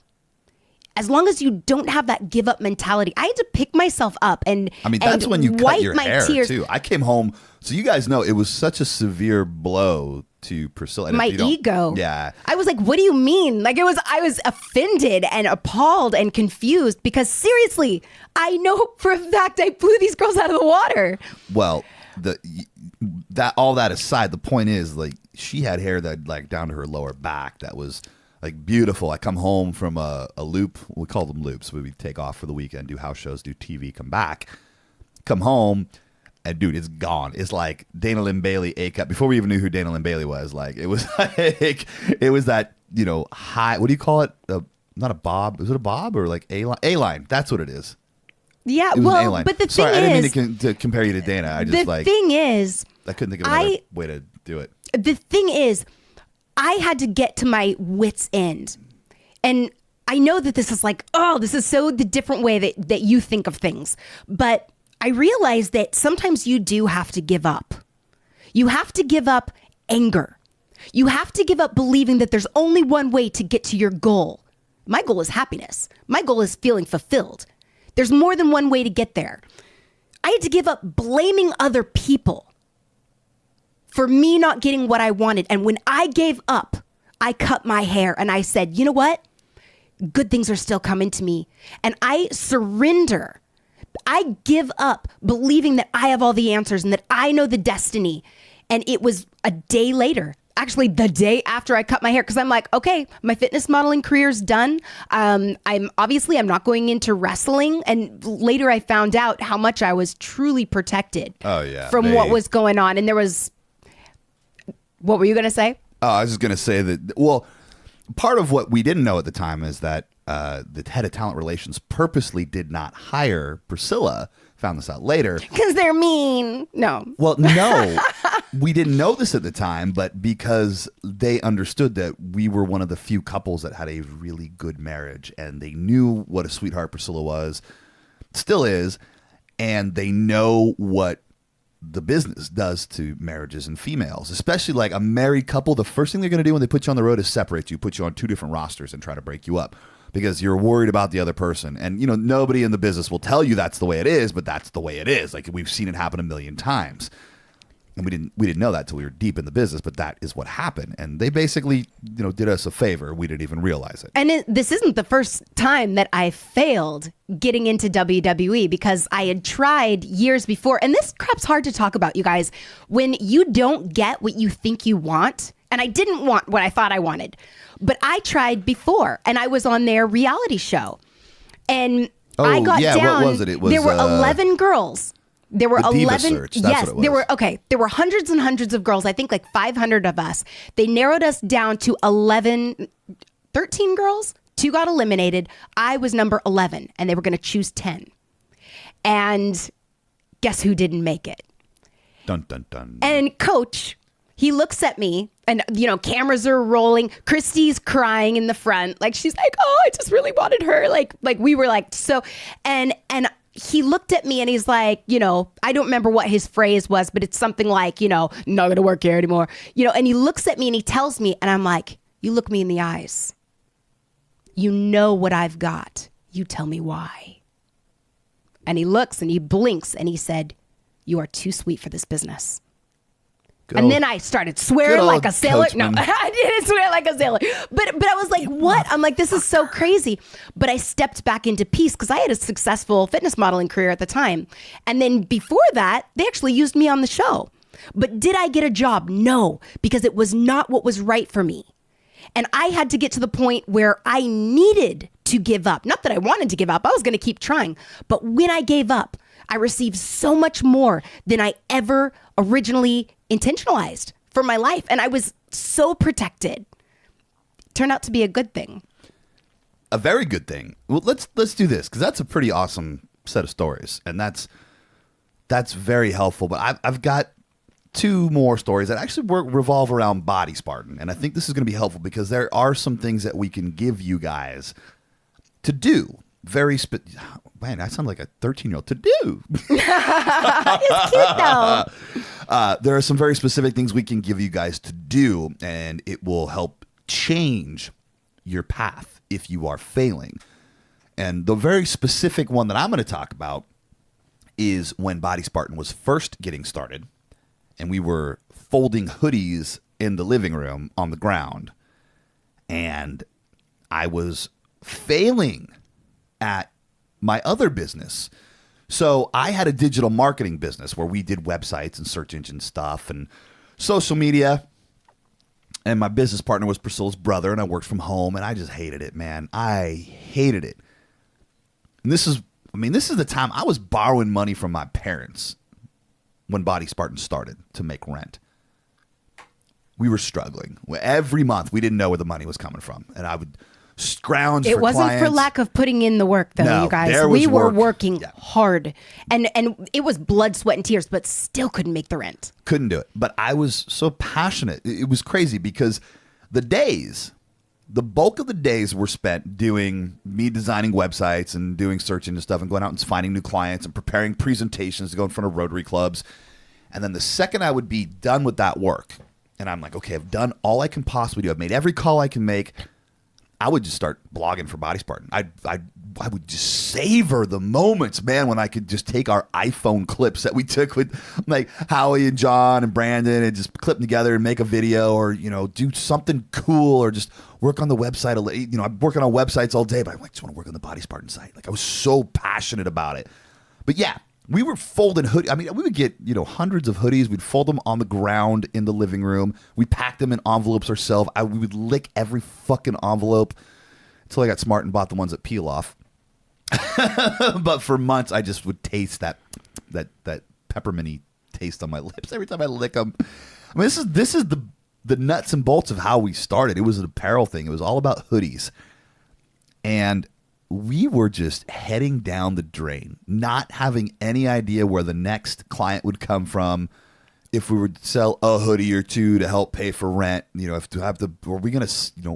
as long as you don't have that give up mentality, I had to pick myself up and that's when you cut your hair tears. too. I came home, so you guys know it was such a severe blow to Priscilla. And my ego. Yeah. I was like, what do you mean? Like I was offended and appalled and confused because seriously, I know for a fact I blew these girls out of the water. Well, all that aside, the point is like she had hair that like down to her lower back that was like beautiful. I come home from a loop. We call them loops. We take off for the weekend, do house shows, do TV, come back, come home. And dude, it's gone. It's like Dana Lynn Bailey A-cup. Before we even knew who Dana Lynn Bailey was, like it was like it was that high. What do you call it? Not a bob. Is it a bob or like A-line? That's what it is. Yeah. It was an well, A-line. but the Sorry, thing I is, didn't mean to compare you to Dana. I just the thing is, I couldn't think of another way to do it. The thing is, I had to get to my wit's end, and I know that this is like, this is so the different way that you think of things, but I realize that sometimes you do have to give up. You have to give up anger. You have to give up believing that there's only one way to get to your goal. My goal is happiness. My goal is feeling fulfilled. There's more than one way to get there. I had to give up blaming other people for me not getting what I wanted. And when I gave up, I cut my hair and I said, you know what? Good things are still coming to me. And I surrender. I give up believing that I have all the answers and that I know the destiny. And it was a day later, actually the day after I cut my hair, because I'm like, okay, my fitness modeling career is done. I'm not going into wrestling. And later I found out how much I was truly protected from what was going on. And there was, what were you going to say? I was just going to say that, well, part of what we didn't know at the time is that the head of talent relations purposely did not hire Priscilla. Found this out later. Because they're mean. No. Well, no. We didn't know this at the time, but because they understood that we were one of the few couples that had a really good marriage, and they knew what a sweetheart Priscilla was, still is, and they know what the business does to marriages and females, especially like a married couple. The first thing they're going to do when they put you on the road is separate you, put you on two different rosters and try to break you up because you're worried about the other person. And, you know, nobody in the business will tell you that's the way it is, but that's the way it is. Like we've seen it happen a million times. And we didn't know that till we were deep in the business, but that is what happened. And they basically, you know, did us a favor. We didn't even realize it. And this isn't the first time that I failed getting into WWE because I had tried years before. And this crap's hard to talk about, you guys. When you don't get what you think you want, and I didn't want what I thought I wanted, but I tried before, and I was on their reality show. And I got down. What was it? It was, there were 11 girls. There were the 11. Search, that's what it was. There were hundreds and hundreds of girls. I think like 500 of us. They narrowed us down to 13 girls. 2 got eliminated. I was number 11, and they were going to choose 10. And guess who didn't make it? Dun, dun, dun. And Coach, he looks at me, and, you know, cameras are rolling. Christy's crying in the front. Like, she's like, oh, I just really wanted her. Like we were like, so, and he looked at me and he's like, you know, I don't remember what his phrase was, but it's something like, you know, not going to work here anymore. You know, and he looks at me and he tells me, and I'm like, you look me in the eyes. You know what I've got. You tell me why. And he looks and he blinks and he said, you are too sweet for this business. And then I started swearing like a sailor. Coachman. No, I didn't swear like a sailor. But I was like, what? I'm like, this is so crazy. But I stepped back into peace because I had a successful fitness modeling career at the time. And then before that, they actually used me on the show. But did I get a job? No, because it was not what was right for me. And I had to get to the point where I needed to give up. Not that I wanted to give up. I was going to keep trying. But when I gave up, I received so much more than I ever originally intentionalized for my life. And I was so protected. Turned out to be a good thing. A very good thing. Well, let's do this because that's a pretty awesome set of stories. And that's very helpful. But I've got 2 more stories that actually revolve around Body Spartan. And I think this is going to be helpful because there are some things that we can give you guys to do. Man, I sound like a 13-year-old. To do. It's cute though. There are some very specific things we can give you guys to do, and it will help change your path if you are failing. And the very specific one that I'm going to talk about is when Body Spartan was first getting started, and we were folding hoodies in the living room on the ground, and I was failing at my other business. So I had a digital marketing business where we did websites and search engine stuff and social media. And my business partner was Priscilla's brother, and I worked from home, and I just hated it, man. I hated it. And this is the time I was borrowing money from my parents when Body Spartan started to make rent. We were struggling. Every month, we didn't know where the money was coming from. And I would scrounge for clients. It wasn't for lack of putting in the work, though, no, you guys. There was we were work. working hard. And it was blood, sweat, and tears, but still couldn't make the rent. Couldn't do it. But I was so passionate. It was crazy because the bulk of the days were spent doing me designing websites and doing search engine stuff and going out and finding new clients and preparing presentations to go in front of Rotary clubs. And then the second I would be done with that work, and I'm like, okay, I've done all I can possibly do. I've made every call I can make. I would just start blogging for Body Spartan. I would just savor the moments, man, when I could just take our iPhone clips that we took with like Howie and John and Brandon and just clip them together and make a video or, you know, do something cool or just work on the website. You know, I'm working on websites all day, but I just want to work on the Body Spartan site. Like I was so passionate about it. But yeah, we were folding hoodies. I mean, we would get, you know, hundreds of hoodies. We'd fold them on the ground in the living room. We packed them in envelopes ourselves. We would lick every fucking envelope until I got smart and bought the ones that peel off. But for months, I just would taste that pepperminty taste on my lips every time I lick them. I mean, this is the nuts and bolts of how we started. It was an apparel thing. It was all about hoodies. And we were just heading down the drain, not having any idea where the next client would come from if we would sell a hoodie or two to help pay for rent, if to have were we gonna,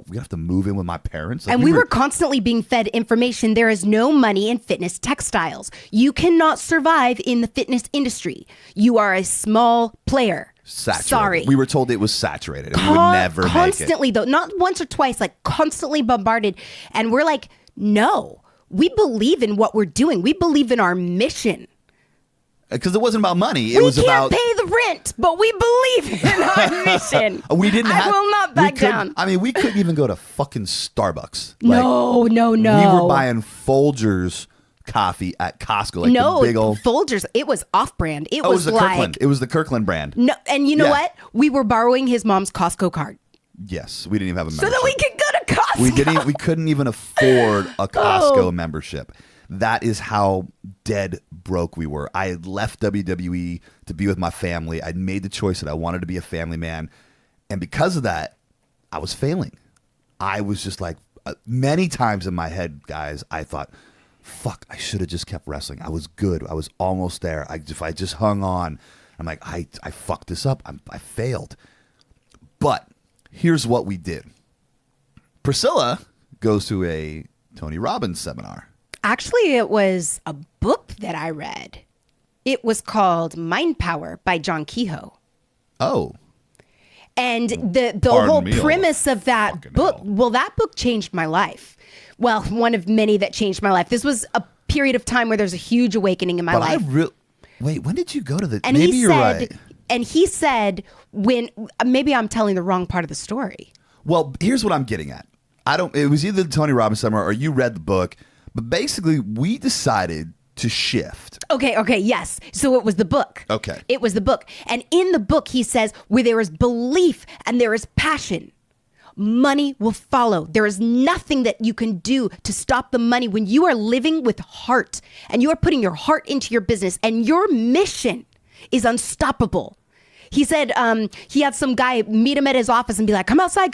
we have to move in with my parents? Like, and we were constantly being fed information. There is no money in fitness textiles. You cannot survive in the fitness industry. You are a small player. Saturated. Sorry. We were told it was saturated and we would never constantly, make it. though, not once or twice, like constantly bombarded. And we're like, no, we believe in what we're doing. We believe in our mission. Because it wasn't about money. It we was can't about pay the rent, but we believe in our mission. We didn't. I will not back down. I mean, we couldn't even go to fucking Starbucks. No. We were buying Folgers coffee at Costco. Like no, the big old Folgers. It was off-brand. It was was the like Kirkland. It was the Kirkland brand. No, and you know what? We were borrowing his mom's Costco card. Yes, we didn't even have a So membership. that we could go to Costco. We couldn't even afford a Costco membership. That is how dead broke we were. I had left WWE to be with my family. I'd made the choice that I wanted to be a family man. And because of that, I was failing. I was just like, many times in my head, guys, I thought, fuck, I should have just kept wrestling. I was good. I was almost there. If I just hung on, I'm like, I fucked this up. I failed. But here's what we did. Priscilla goes to a Tony Robbins seminar. Actually, it was a book that I read. It was called Mind Power by John Kehoe. Oh. And the Pardon whole me, premise of that book, hell. well, that book changed my life. Well, one of many that changed my life. This was a period of time where there's a huge awakening in my life. Wait, when did you go to the? And maybe he you're said, right. And he said, when maybe I'm telling the wrong part of the story. Well, here's what I'm getting at. It was either the Tony Robbins seminar or you read the book, but basically we decided to shift. Okay, yes. So it was the book. Okay. It was the book. And in the book, he says, where there is belief and there is passion, money will follow. There is nothing that you can do to stop the money when you are living with heart and you are putting your heart into your business and your mission is unstoppable. He said he had some guy meet him at his office and be like, come outside.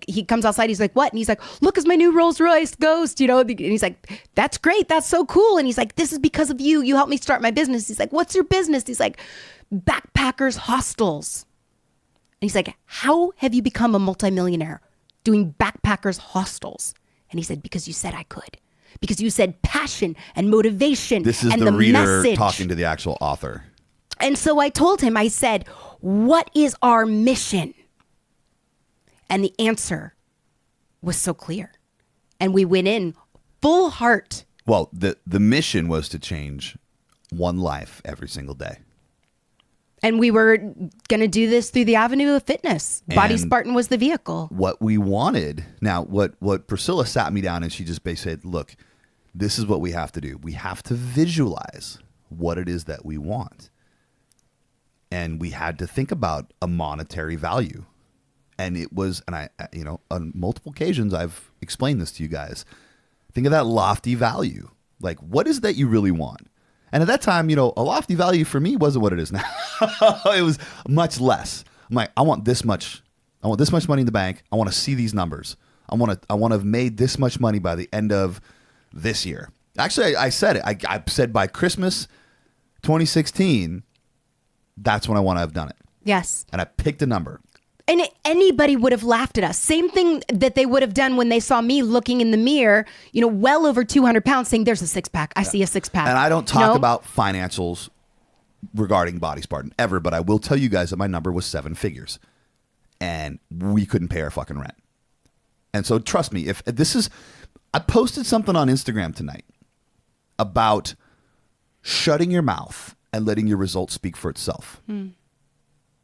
He comes outside. He's like, what? And he's like, look, it's my new Rolls Royce Ghost, And he's like, that's great. That's so cool. And he's like, this is because of you. You helped me start my business. He's like, what's your business? He's like, Backpackers Hostels. And he's like, how have you become a multimillionaire doing Backpackers Hostels? And he said, because you said I could. Because you said passion and motivation. This is and the reader message. talking to the actual author. And so I told him, I said, what is our mission? And the answer was so clear. And we went in full heart. Well, the mission was to change one life every single day. And we were going to do this through the avenue of fitness. Body Spartan was the vehicle. What we wanted. Now, what Priscilla sat me down and she just basically said, look, this is what we have to do. We have to visualize what it is that we want. And we had to think about a monetary value. And it was, and I, on multiple occasions, I've explained this to you guys. Think of that lofty value. Like, what is that you really want? And at that time, a lofty value for me wasn't what it is now. It was much less. I'm like, I want this much money in the bank. I want to see these numbers. I want to have made this much money by the end of this year. Actually, I said it. I said by Christmas 2016, that's when I want to have done it. Yes. And I picked a number. And anybody would have laughed at us. Same thing that they would have done when they saw me looking in the mirror, well over 200 pounds saying, there's a six pack. I see a six pack. And I don't talk about financials regarding Body Spartan ever, but I will tell you guys that my number was 7 figures and we couldn't pay our fucking rent. And so trust me, I posted something on Instagram tonight about shutting your mouth and letting your results speak for itself.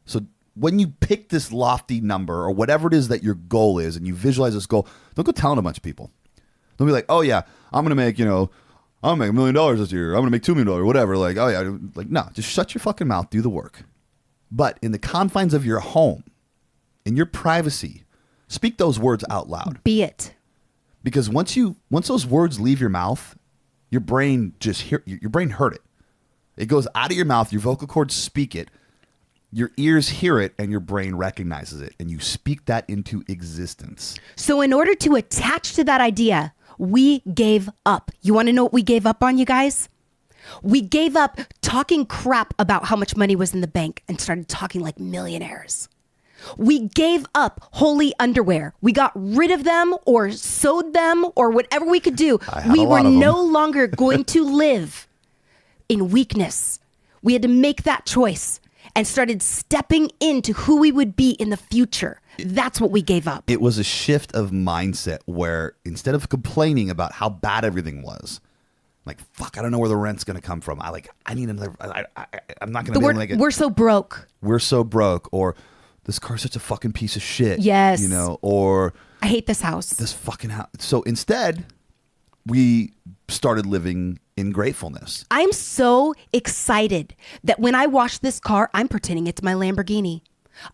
So when you pick this lofty number or whatever it is that your goal is and you visualize this goal, don't go telling a bunch of people. Don't be like, oh yeah, I'm going to make, I'm going to make $1 million this year. I'm going to make $2 million, whatever. Like, oh yeah, like no, just shut your fucking mouth, do the work. But in the confines of your home, in your privacy, speak those words out loud. Be it. Because once those words leave your mouth, your brain heard it. It goes out of your mouth, your vocal cords speak it, your ears hear it, and your brain recognizes it, and you speak that into existence. So in order to attach to that idea, we gave up. You want to know what we gave up on, you guys? We gave up talking crap about how much money was in the bank and started talking like millionaires. We gave up holy underwear. We got rid of them or sewed them or whatever we could do. We were no longer going to live in weakness. We had to make that choice and started stepping into who we would be in the future. That's what we gave up. It was a shift of mindset where instead of complaining about how bad everything was, like, fuck, I don't know where the rent's going to come from. I need another, I'm not going to be able to make it. We're so broke. We're so broke. Or this car's such a fucking piece of shit. Yes. You know, or I hate this house. This fucking house. So instead, we started living in gratefulness. I'm so excited that when I wash this car, I'm pretending it's my Lamborghini.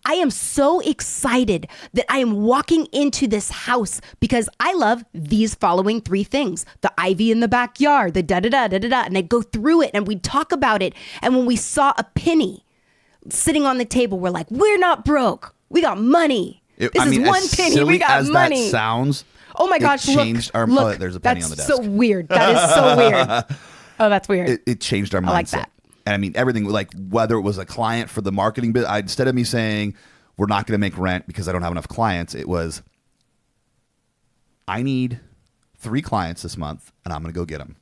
I am so excited that I am walking into this house because I love these following 3 things. The ivy in the backyard, the da-da-da, and I go through it and we talk about it. And when we saw a penny sitting on the table, we're like, we're not broke. We got money. This is one penny. We got money. That sounds. Oh my gosh! Changed look, our. There's a penny on the desk. That's so weird. That is so weird. Oh, that's weird. It changed our mindset. I like that. And I mean, everything, like whether it was a client for the marketing bit, instead of me saying we're not going to make rent because I don't have enough clients, it was I need 3 clients this month, and I'm going to go get them.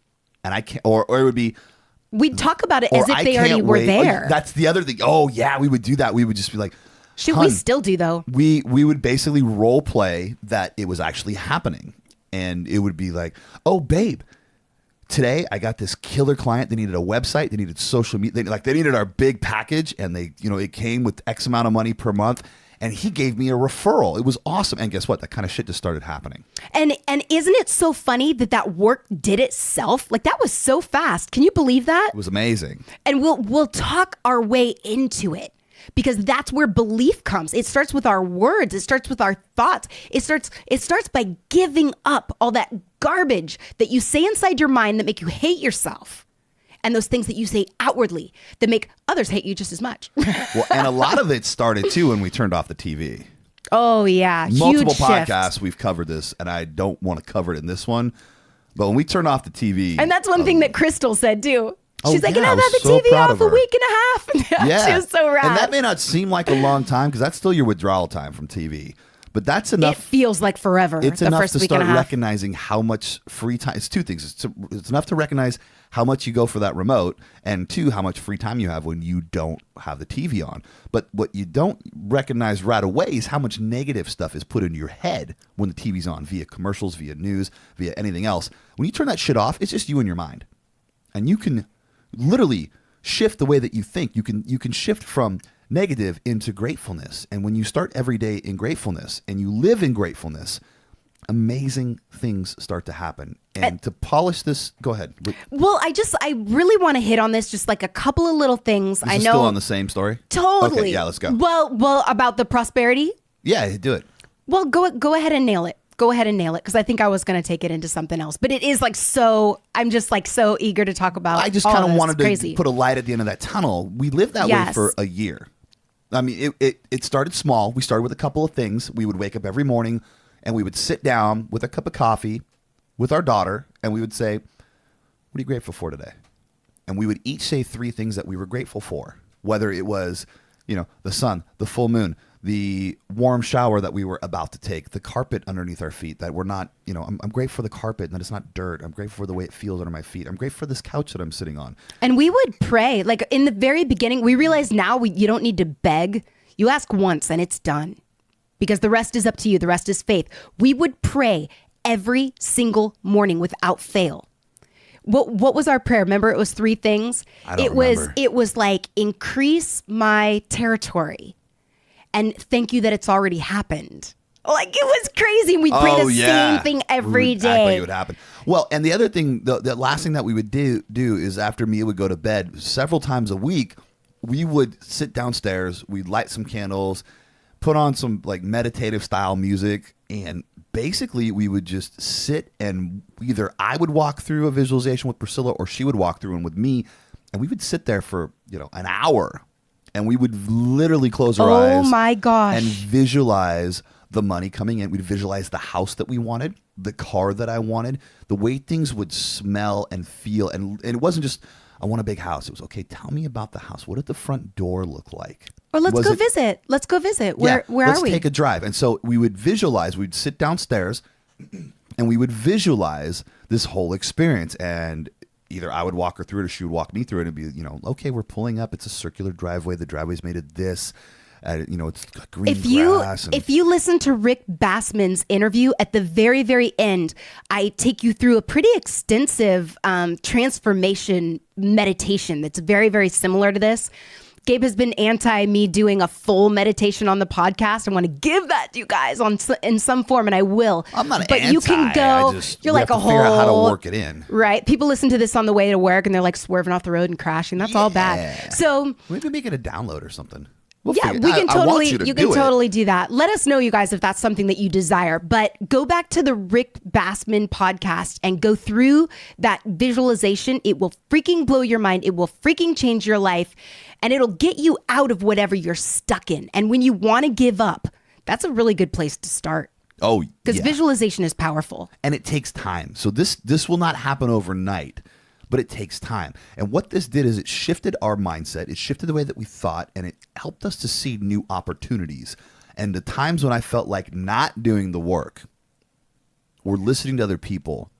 And I can't, or it would be. We'd talk about it as if they already were there. Like, that's the other thing. Oh yeah, we would do that. We would just be like, shoot, we still do though. We would basically role play that it was actually happening, and it would be like, oh babe, today I got this killer client. They needed a website. They needed social media. They needed our big package, and it came with X amount of money per month. And he gave me a referral. It was awesome. And guess what? That kind of shit just started happening. And isn't it so funny that work did itself? Like that was so fast. Can you believe that? It was amazing. And we'll talk our way into it. Because that's where belief comes. It starts with our words. It starts with our thoughts. It starts by giving up all that garbage that you say inside your mind that make you hate yourself, and those things that you say outwardly that make others hate you just as much. Well, and a lot of it started too when we turned off the TV. Oh yeah, multiple huge podcasts shift. We've covered this, and I don't want to cover it in this one. But when we turned off the TV, and that's one thing that Crystal said too. She's like, yeah, I've had the so TV off a week and a half. Yeah. She was so rad. And that may not seem like a long time because that's still your withdrawal time from TV. But that's enough. It feels like forever. It's the enough first to week and start a half. recognizing how much free time. It's 2 things. It's enough to recognize how much you go for that remote, and 2, how much free time you have when you don't have the TV on. But what you don't recognize right away is how much negative stuff is put into your head when the TV's on, via commercials, via news, via anything else. When you turn that shit off, it's just you and your mind, and you can literally shift the way that you think. You can shift from negative into gratefulness. And when you start every day in gratefulness and you live in gratefulness, amazing things start to happen. And to polish this, go ahead. Well, I really want to hit on this, just like a couple of little things. I know. Still on the same story? Totally. Okay, yeah, let's go. Well, about the prosperity? Yeah, do it. Well, go ahead and nail it. Go ahead and nail it, because I think I was going to take it into something else. But it is like so, I'm just like so eager to talk about. I just kind of wanted to put a light at the end of that tunnel. We lived that way for a year. I mean, it started small. We started with a couple of things. We would wake up every morning and we would sit down with a cup of coffee with our daughter, and we would say, what are you grateful for today? And we would each say 3 things that we were grateful for, whether it was, the sun, the full moon, the warm shower that we were about to take, the carpet underneath our feet that we're not, I'm grateful for the carpet and that it's not dirt. I'm grateful for the way it feels under my feet. I'm grateful for this couch that I'm sitting on. And we would pray. Like in the very beginning, we realize now you don't need to beg. You ask once and it's done, because the rest is up to you. The rest is faith. We would pray every single morning without fail. What was our prayer? Remember, it was 3 things. I don't remember. It was like, increase my territory, and thank you that it's already happened. Like, it was crazy. We'd pray the same thing every day. Act like it would happen. Well, and the other thing, the last thing that we would do is after Mia would go to bed, several times a week, we would sit downstairs, we'd light some candles, put on some like meditative style music, and basically we would just sit, and either I would walk through a visualization with Priscilla or she would walk through one with me, and we would sit there for, an hour, and we would literally close our eyes. Oh my gosh. And visualize the money coming in. We'd visualize the house that we wanted, the car that I wanted, the way things would smell and feel. And it wasn't just, I want a big house. It was, okay, tell me about the house. What did the front door look like? Or let's go visit. Let's go visit. Where are we? Let's take a drive. And so we would visualize, we'd sit downstairs and we would visualize this whole experience. And either I would walk her through it or she would walk me through it and be, you know, okay, we're pulling up. It's a circular driveway. The driveway's made of this. You know, it's got green grass. If you listen to Rick Bassman's interview at the very, very end, I take you through a pretty extensive transformation meditation that's very, very similar to this. Gabe has been anti me doing a full meditation on the podcast. I want to give that to you guys in some form, and I will. I'm not but anti. you can go. You're like a whole. Figure out how to work it in. Right. People listen to this on the way to work, and they're like swerving off the road and crashing. That's all bad. So maybe make it a download or something. We can totally. You can totally do that. Let us know, you guys, if that's something that you desire. But go back to the Rick Bassman podcast and go through that visualization. It will freaking blow your mind. It will freaking change your life, and it'll get you out of whatever you're stuck in. And when you want to give up, that's a really good place to start. Oh, because visualization is powerful, and it takes time. So this will not happen overnight. But it takes time. And what this did is it shifted our mindset. It shifted the way that we thought, and it helped us to see new opportunities. And the times when I felt like not doing the work or listening to other people,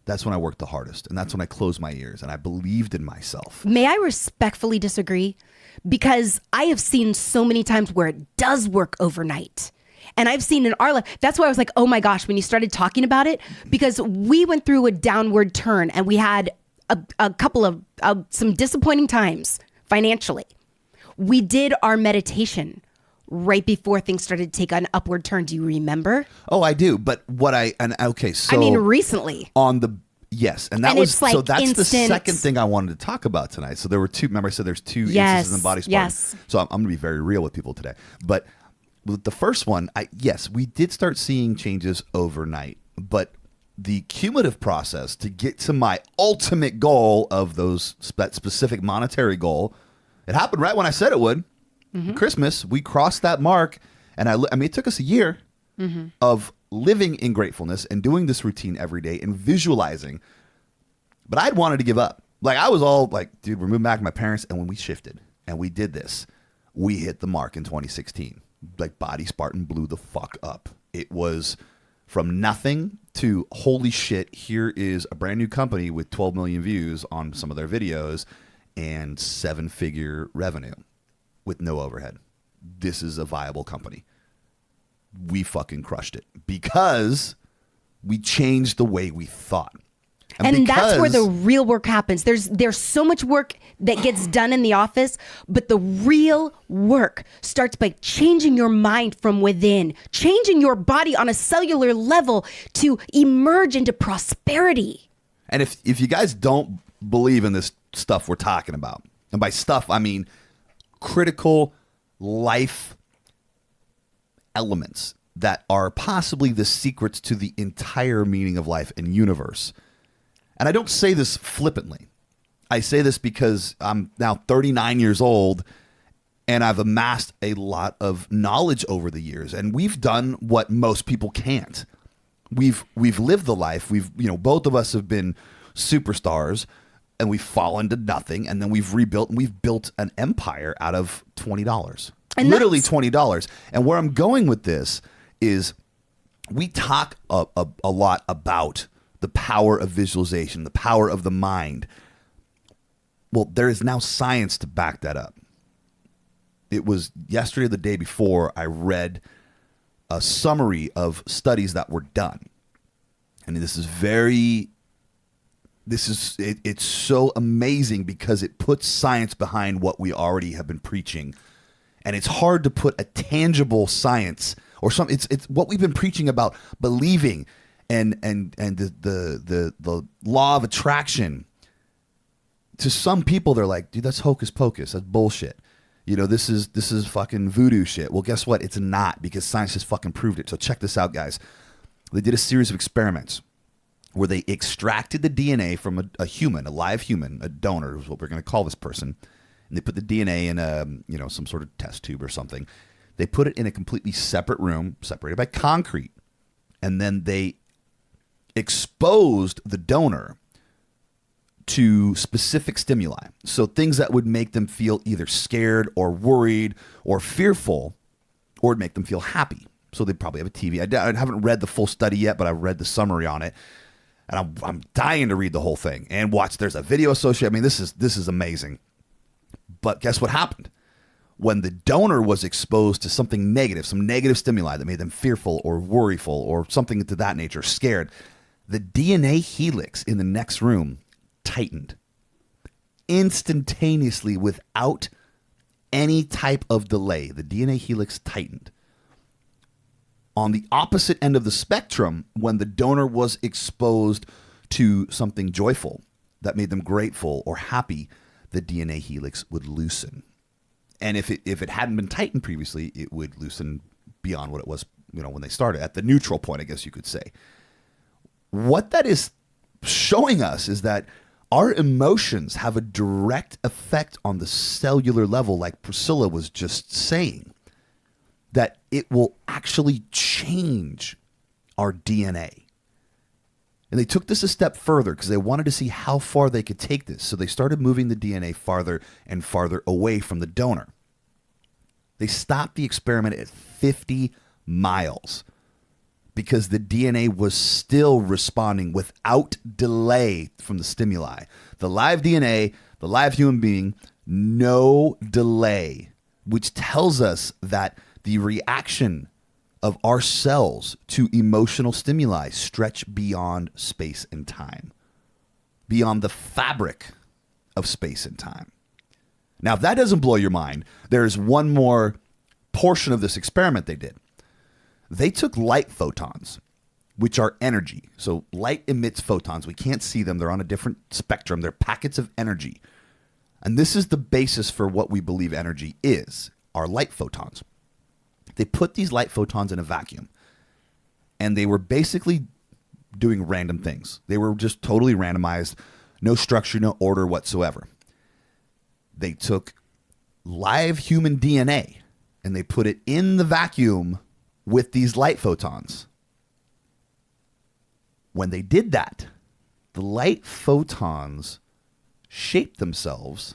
that's when I worked the hardest. And that's when I closed my ears and I believed in myself. May I respectfully disagree? Because I have seen so many times where it does work overnight. And I've seen in our life, that's why I was like, oh my gosh, when you started talking about it, because we went through a downward turn and we had a couple of some disappointing times financially. We did our meditation right before things started to take an upward turn. Do you remember? Oh, I do. But so I mean, recently yes, and that's instant. The second thing I wanted to talk about tonight. So there were two. Remember, I said there's two instances in Body Spartan. Yes. So I'm going to be very real with people today. But with the first one, we did start seeing changes overnight, but the cumulative process to get to my ultimate goal of that specific monetary goal, it happened right when I said it would. Mm-hmm. Christmas, we crossed that mark, and I mean, it took us a year of living in gratefulness and doing this routine every day and visualizing. But I'd wanted to give up. Like, I was all like, dude, we're moving back to my parents, and when we shifted and we did this, we hit the mark in 2016. Like, Body Spartan blew the fuck up. It was from nothing to holy shit, here is a brand new company with 12 million views on some of their videos and 7-figure revenue with no overhead. This is a viable company. We fucking crushed it because we changed the way we thought. And that's where the real work happens. There's so much work that gets done in the office, but the real work starts by changing your mind from within, changing your body on a cellular level to emerge into prosperity. And if you guys don't believe in this stuff we're talking about, and by stuff, I mean critical life elements that are possibly the secrets to the entire meaning of life and universe. And I don't say this flippantly. I say this because I'm now 39 years old and I've amassed a lot of knowledge over the years. And we've done what most people can't. We've lived the life. Both of us have been superstars and we've fallen to nothing. And then we've rebuilt and we've built an empire out of $20. And literally $20. And where I'm going with this is we talk a lot about the power of visualization, the power of the mind. Well, there is now science to back that up. It was yesterday or the day before I read a summary of studies that were done. And it's so amazing because it puts science behind what we already have been preaching. And it's hard to put a tangible science or something. It's what we've been preaching about believing and the law of attraction. To some people, they're like, dude, that's hocus pocus. That's bullshit. This is fucking voodoo shit. Well, guess what? It's not, because science has fucking proved it. So check this out, guys. They did a series of experiments where they extracted the DNA from a human, a live human, a donor is what we're going to call this person. And they put the DNA in some sort of test tube or something. They put it in a completely separate room, separated by concrete. And then they exposed the donor to specific stimuli. So things that would make them feel either scared or worried or fearful, or would make them feel happy. So they'd probably have a TV. I haven't read the full study yet, but I've read the summary on it. And I'm dying to read the whole thing and watch. There's a video associated. I mean, this is amazing. But guess what happened? When the donor was exposed to something negative, some negative stimuli that made them fearful or worryful or something to that nature, scared, the DNA helix in the next room tightened instantaneously without any type of delay. The DNA helix tightened. On the opposite end of the spectrum, when the donor was exposed to something joyful that made them grateful or happy, the DNA helix would loosen. And if it hadn't been tightened previously, it would loosen beyond what it was, when they started, at the neutral point, I guess you could say. What that is showing us is that our emotions have a direct effect on the cellular level, like Priscilla was just saying, that it will actually change our DNA. And they took this a step further because they wanted to see how far they could take this. So they started moving the DNA farther and farther away from the donor. They stopped the experiment at 50 miles because the DNA was still responding without delay from the stimuli. The live DNA, the live human being, no delay, which tells us that the reaction of our cells to emotional stimuli stretch beyond space and time, beyond the fabric of space and time. Now, if that doesn't blow your mind, there's one more portion of this experiment they did. They took light photons, which are energy. So light emits photons. We can't see them. They're on a different spectrum. They're packets of energy. And this is the basis for what we believe energy is, are light photons. They put these light photons in a vacuum, and they were basically doing random things. They were just totally randomized, no structure, no order whatsoever. They took live human DNA, and they put it in the vacuum with these light photons. When they did that, the light photons shaped themselves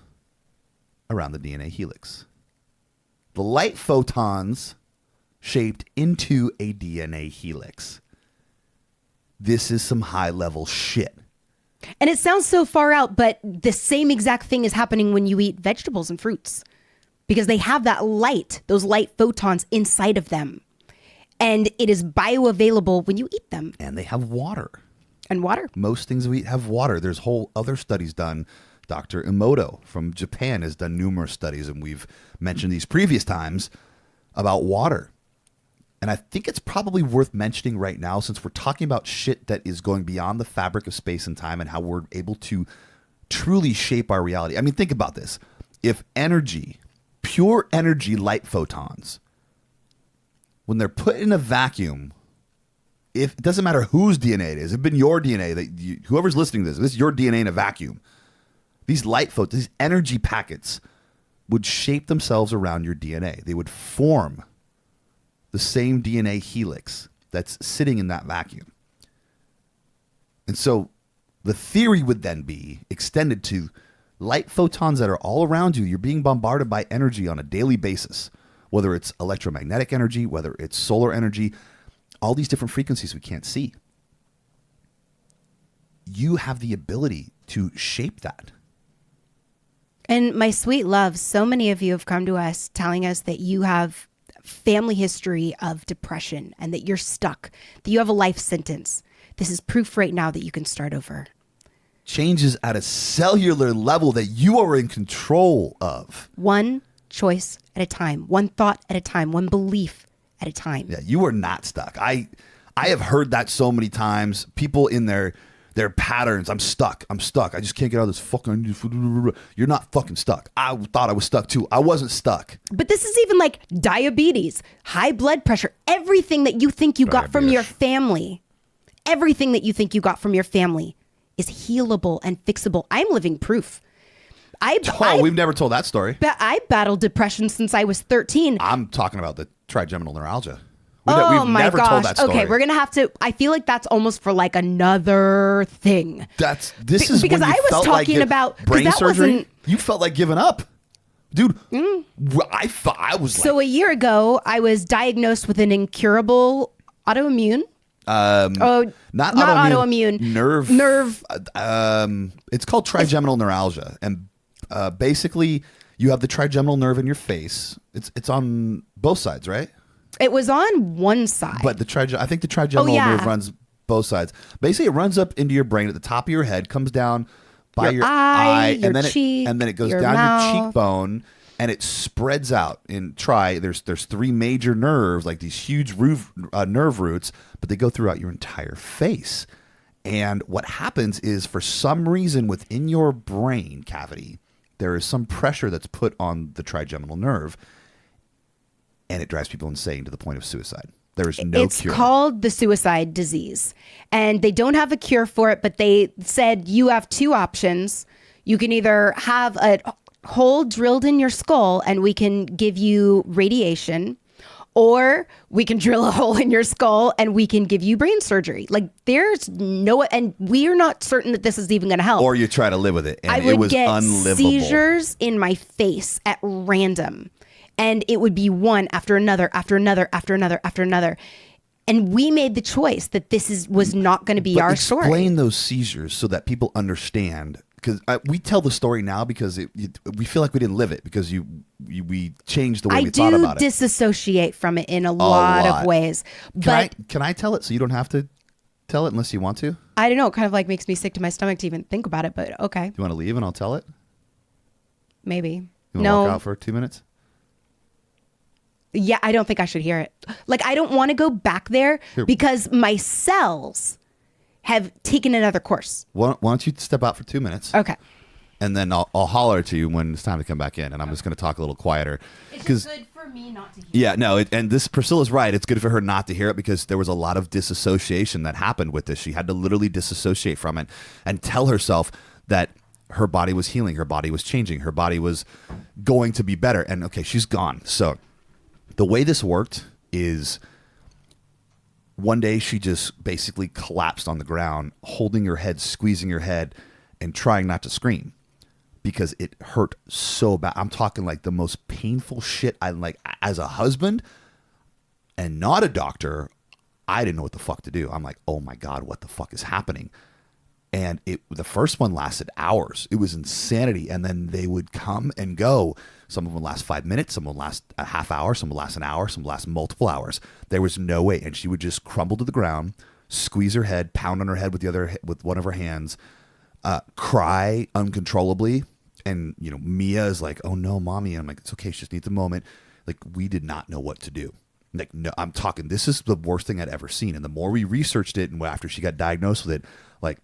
around the DNA helix. The light photons shaped into a DNA helix. This is some high-level shit. And it sounds so far out, but the same exact thing is happening when you eat vegetables and fruits, because they have that light, those light photons inside of them. And it is bioavailable when you eat them. And they have water. And water. Most things we eat have water. There's whole other studies done. Dr. Emoto from Japan has done numerous studies, and we've mentioned these previous times about water. And I think it's probably worth mentioning right now, since we're talking about shit that is going beyond the fabric of space and time and how we're able to truly shape our reality. I mean, think about this. If energy, pure energy light photons, when they're put in a vacuum, if it doesn't matter whose DNA it is, it's been your DNA, that whoever's listening to this is your DNA in a vacuum. These light photons, these energy packets would shape themselves around your DNA. They would form the same DNA helix that's sitting in that vacuum. And so the theory would then be extended to light photons that are all around you. You're being bombarded by energy on a daily basis, whether it's electromagnetic energy, whether it's solar energy, all these different frequencies we can't see. You have the ability to shape that. And my sweet love, so many of you have come to us telling us that you have family history of depression and that you're stuck, that you have a life sentence. This is proof right now that you can start over. Changes at a cellular level that you are in control of. One choice at a time, one thought at a time, one belief at a time. Yeah, you are not stuck. I have heard that so many times. People in their patterns. I'm stuck. I just can't get out of this fucking... You're not fucking stuck. I thought I was stuck too. I wasn't stuck. But this is even like diabetes, high blood pressure, everything that you think you got from your family. Everything that you think you got from your family is healable and fixable. I'm living proof. We've never told that story. I battled depression since I was 13. I'm talking about the trigeminal neuralgia. Oh We've my never gosh. told that story. Okay, we're gonna have to. I feel like that's almost for like another thing. This is because when you I was felt talking like about brain that surgery. wasn't. You felt like giving up, dude. I thought I was So like, a year ago, I was diagnosed with an incurable autoimmune. not autoimmune. Nerve. It's called trigeminal neuralgia, and basically, you have the trigeminal nerve in your face. It's on both sides, right? It was on one side. But I think the trigeminal nerve runs both sides. Basically, it runs up into your brain at the top of your head, comes down by your eye, your and then cheek, it goes your down mouth. your cheekbone, and it spreads out. There's three major nerves, like these huge nerve roots, but they go throughout your entire face. And what happens is, for some reason within your brain cavity, there is some pressure that's put on the trigeminal nerve, and it drives people insane to the point of suicide. There is no It's cure. called the suicide disease. And they don't have a cure for it, but they said you have two options. You can either have a hole drilled in your skull and we can give you radiation, or we can drill a hole in your skull and we can give you brain surgery. Like, there's no, and we are not certain that this is even going to help. Or you try to live with it, and I would it was get unlivable. seizures in my face at random. And it would be one after another, after another, after another, after another. And we made the choice that was not going to be our story. Explain those seizures so that people understand. Because we tell the story now because we feel like we didn't live it, because we changed the way we thought about it. I do disassociate from it in a lot of ways. Can I tell it so you don't have to tell it unless you want to? I don't know. It kind of like makes me sick to my stomach to even think about it, but okay. You want to leave and I'll tell it? Maybe. You want to walk out for 2 minutes? Yeah, I don't think I should hear it. Like, I don't want to go back there because my cells have taken another course. Why don't you step out for 2 minutes? Okay. And then I'll holler to you when it's time to come back in, and I'm just going to talk a little quieter. It's just good for me not to hear it. Yeah, no, and this Priscilla's right. It's good for her not to hear it because there was a lot of disassociation that happened with this. She had to literally disassociate from it and tell herself that her body was healing, her body was changing, her body was going to be better. And okay, she's gone. So the way this worked is one day she just basically collapsed on the ground, holding her head, squeezing her head, and trying not to scream because it hurt so bad. I'm talking like the most painful shit. I like, as a husband and not a doctor, I didn't know what the fuck to do. I'm like, oh my God, what the fuck is happening? And the first one lasted hours. It was insanity. And then they would come and go. Some of them would last 5 minutes. Some would last a half hour. Some would last an hour. Some would last multiple hours. There was no way. And she would just crumble to the ground, squeeze her head, pound on her head with one of her hands, cry uncontrollably. And, Mia is like, oh no, mommy. And I'm like, it's okay. She just needs a moment. Like, we did not know what to do. Like, no, I'm talking, this is the worst thing I'd ever seen. And the more we researched it, and after she got diagnosed with it, like,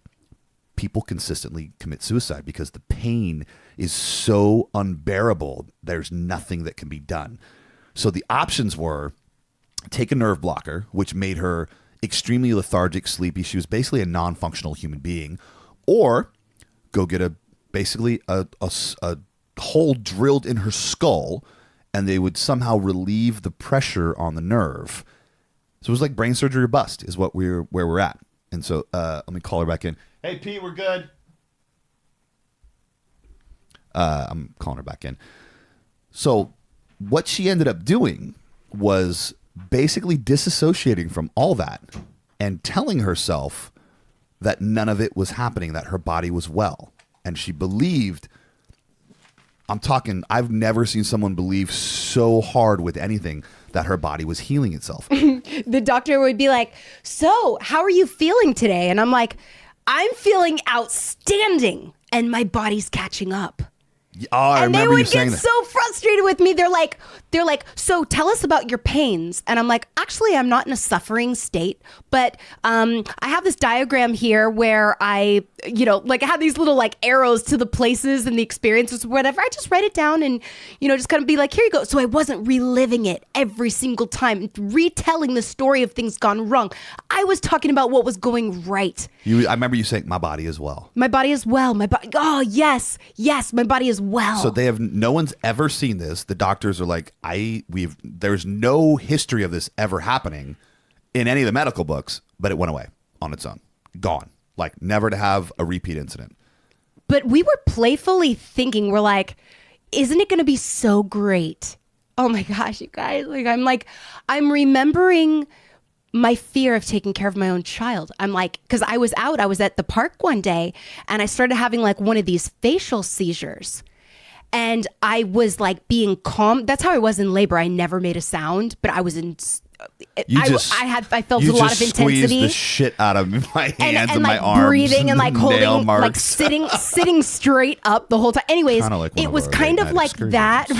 people consistently commit suicide because the pain is so unbearable. There's nothing that can be done. So the options were take a nerve blocker, which made her extremely lethargic, sleepy. She was basically a non-functional human being, or go get basically a hole drilled in her skull, and they would somehow relieve the pressure on the nerve. So it was like brain surgery or bust is where we're at. And so let me call her back in. Hey, Pete, we're good. I'm calling her back in. So what she ended up doing was basically disassociating from all that and telling herself that none of it was happening, that her body was well. And she believed, I've never seen someone believe so hard with anything that her body was healing itself. The doctor would be like, so how are you feeling today? And I'm like, I'm feeling outstanding and my body's catching up. Oh, I and they remember you would saying get that. so frustrated with me. They're like, so tell us about your pains. And I'm like, actually, I'm not in a suffering state, but I have this diagram here where I have these little like arrows to the places and the experiences or whatever. I just write it down and, just kind of be like, here you go. So I wasn't reliving it every single time, retelling the story of things gone wrong. I was talking about what was going right. I remember you saying, my body is well. My body is well. Oh, yes, my body is well. So no one's ever seen this. The doctors are like, there's no history of this ever happening in any of the medical books, but it went away on its own. Gone. Like never to have a repeat incident. But we were playfully thinking, we're like, isn't it going to be so great? Oh my gosh, you guys. I'm remembering my fear of taking care of my own child. I'm like, because I was at the park one day and I started having like one of these facial seizures. And I was like being calm. That's how I was in labor. I never made a sound, but I was in. I felt a lot of intensity. Squeezed the shit out of my hands and my like arms, breathing and like holding, marks. like sitting straight up the whole time. Anyways, like it was kind of like that.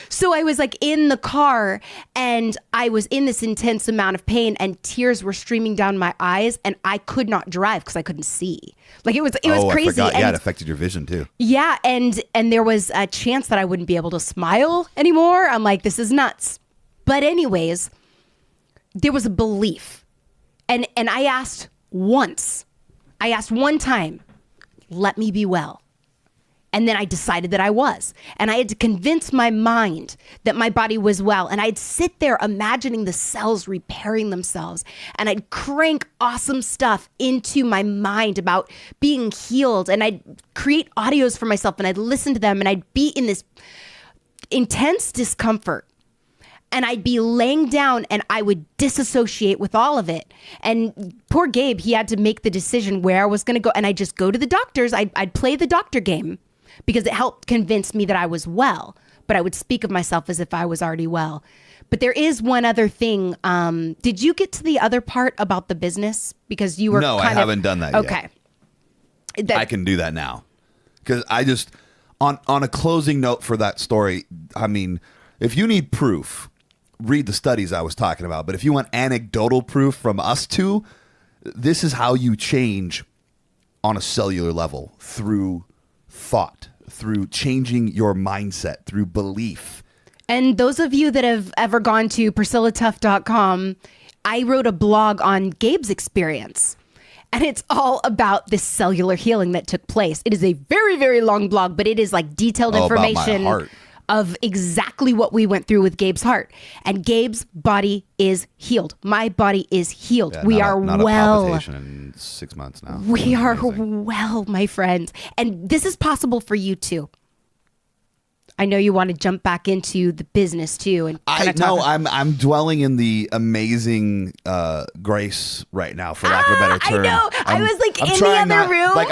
So I was like in the car and I was in this intense amount of pain and tears were streaming down my eyes and I could not drive because I couldn't see. Like it was crazy. I forgot. And, yeah, it affected your vision too. Yeah, and there was a chance that I wouldn't be able to smile anymore. I'm like, this is nuts. But anyways, there was a belief. And I asked one time, let me be well. And then I decided that I was. And I had to convince my mind that my body was well. And I'd sit there imagining the cells repairing themselves. And I'd crank awesome stuff into my mind about being healed. And I'd create audios for myself and I'd listen to them. And I'd be in this intense discomfort. And I'd be laying down and I would disassociate with all of it. And poor Gabe, he had to make the decision where I was going to go. And I'd just go to the doctors. I'd play the doctor game because it helped convince me that I was well. But I would speak of myself as if I was already well. But there is one other thing. Did you get to the other part about the business? Because you were I haven't done that yet. Okay. I can do that now. Because I just, on a closing note for that story, I mean, if you need proof, read the studies I was talking about. But if you want anecdotal proof from us two, this is how you change on a cellular level through thought, through changing your mindset, through belief. And those of you that have ever gone to PriscillaTuft.com, I wrote a blog on Gabe's experience. And it's all about this cellular healing that took place. It is a very, very long blog, but it is like detailed information about my heart. Of exactly what we went through with Gabe's heart. And Gabe's body is healed. My body is healed. Yeah, we are not well. A palpitation in 6 months now. We are well, my friends. And this is possible for you too. I know you want to jump back into the business too, and I'm dwelling in the amazing grace right now, for lack of a better term. I know. I was like in the other room. Like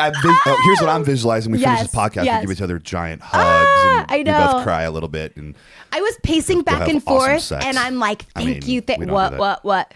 here's what I'm visualizing. We finish this podcast. We give each other giant hugs, and I know. we both cry a little bit. And I was pacing back and forth, and I'm like, "Thank you." What? But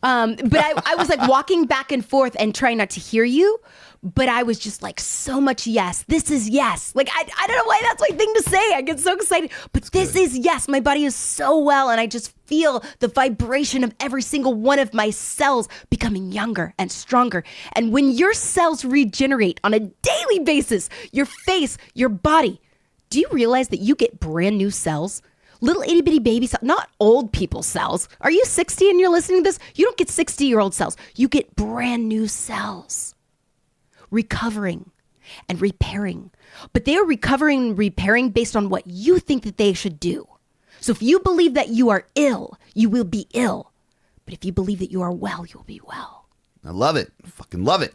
I was like walking back and forth and trying not to hear you. But I was just like, so much yes. This is yes. Like, I don't know why that's my thing to say. I get so excited. But this is yes. My body is so well. And I just feel the vibration of every single one of my cells becoming younger and stronger. And when your cells regenerate on a daily basis, your face, your body, do you realize that you get brand new cells? Little itty bitty baby cells, not old people cells. Are you 60 and you're listening to this? You don't get 60-year-old cells. You get brand new cells. Recovering and repairing. But they are recovering and repairing based on what you think that they should do. So if you believe that you are ill, you will be ill. But if you believe that you are well, you will be well. I love it. Fucking love it.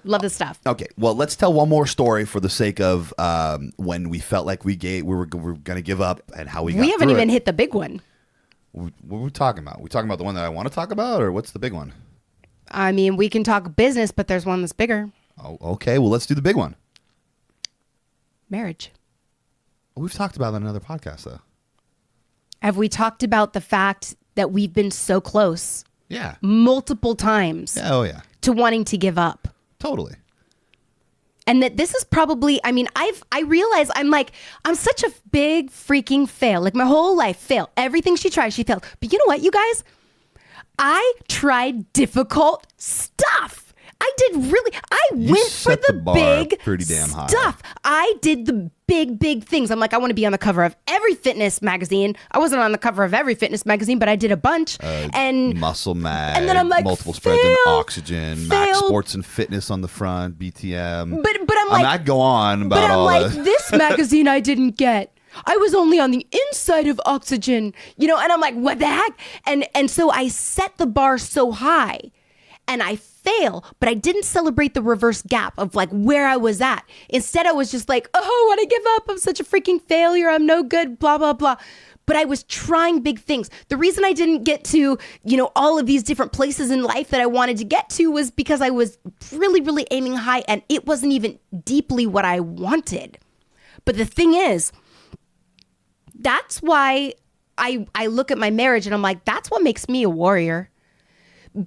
Love this stuff. Okay, well, let's tell one more story for the sake of when we felt like we were going to give up and how we got We haven't through even it. hit the big one. What are we talking about? We talking about the one that I want to talk about, or what's the big one? I mean, we can talk business, but there's one that's bigger. Oh, okay. Well, let's do the big one. Marriage. We've talked about that in another podcast, though. Have we talked about the fact that we've been so close? Yeah. Multiple times. Yeah, oh, yeah. To wanting to give up. Totally. And that this is probably, I mean, I realize I'm such a big freaking fail. Like my whole life fail. Everything she tried, she failed. But you know what, you guys? I tried difficult I went for the big pretty damn high. stuff. I did the big things. I'm like, I want to be on the cover of every fitness magazine. I wasn't on the cover of every fitness magazine, but I did a bunch. And Muscle Mag, and then I'm like, multiple spreads in Oxygen, Max Sports and Fitness on the front, BTM. But I'm like, I'd go on about all this. This magazine I didn't get. I was only on the inside of Oxygen, and I'm like, what the heck? And so I set the bar so high and I fail, but I didn't celebrate the reverse gap of like where I was at. Instead, I was just like, oh, when I give up, I'm such a freaking failure. I'm no good, blah, blah, blah. But I was trying big things. The reason I didn't get to, all of these different places in life that I wanted to get to was because I was really, really aiming high and it wasn't even deeply what I wanted. But the thing is, that's why I look at my marriage and I'm like, that's what makes me a warrior.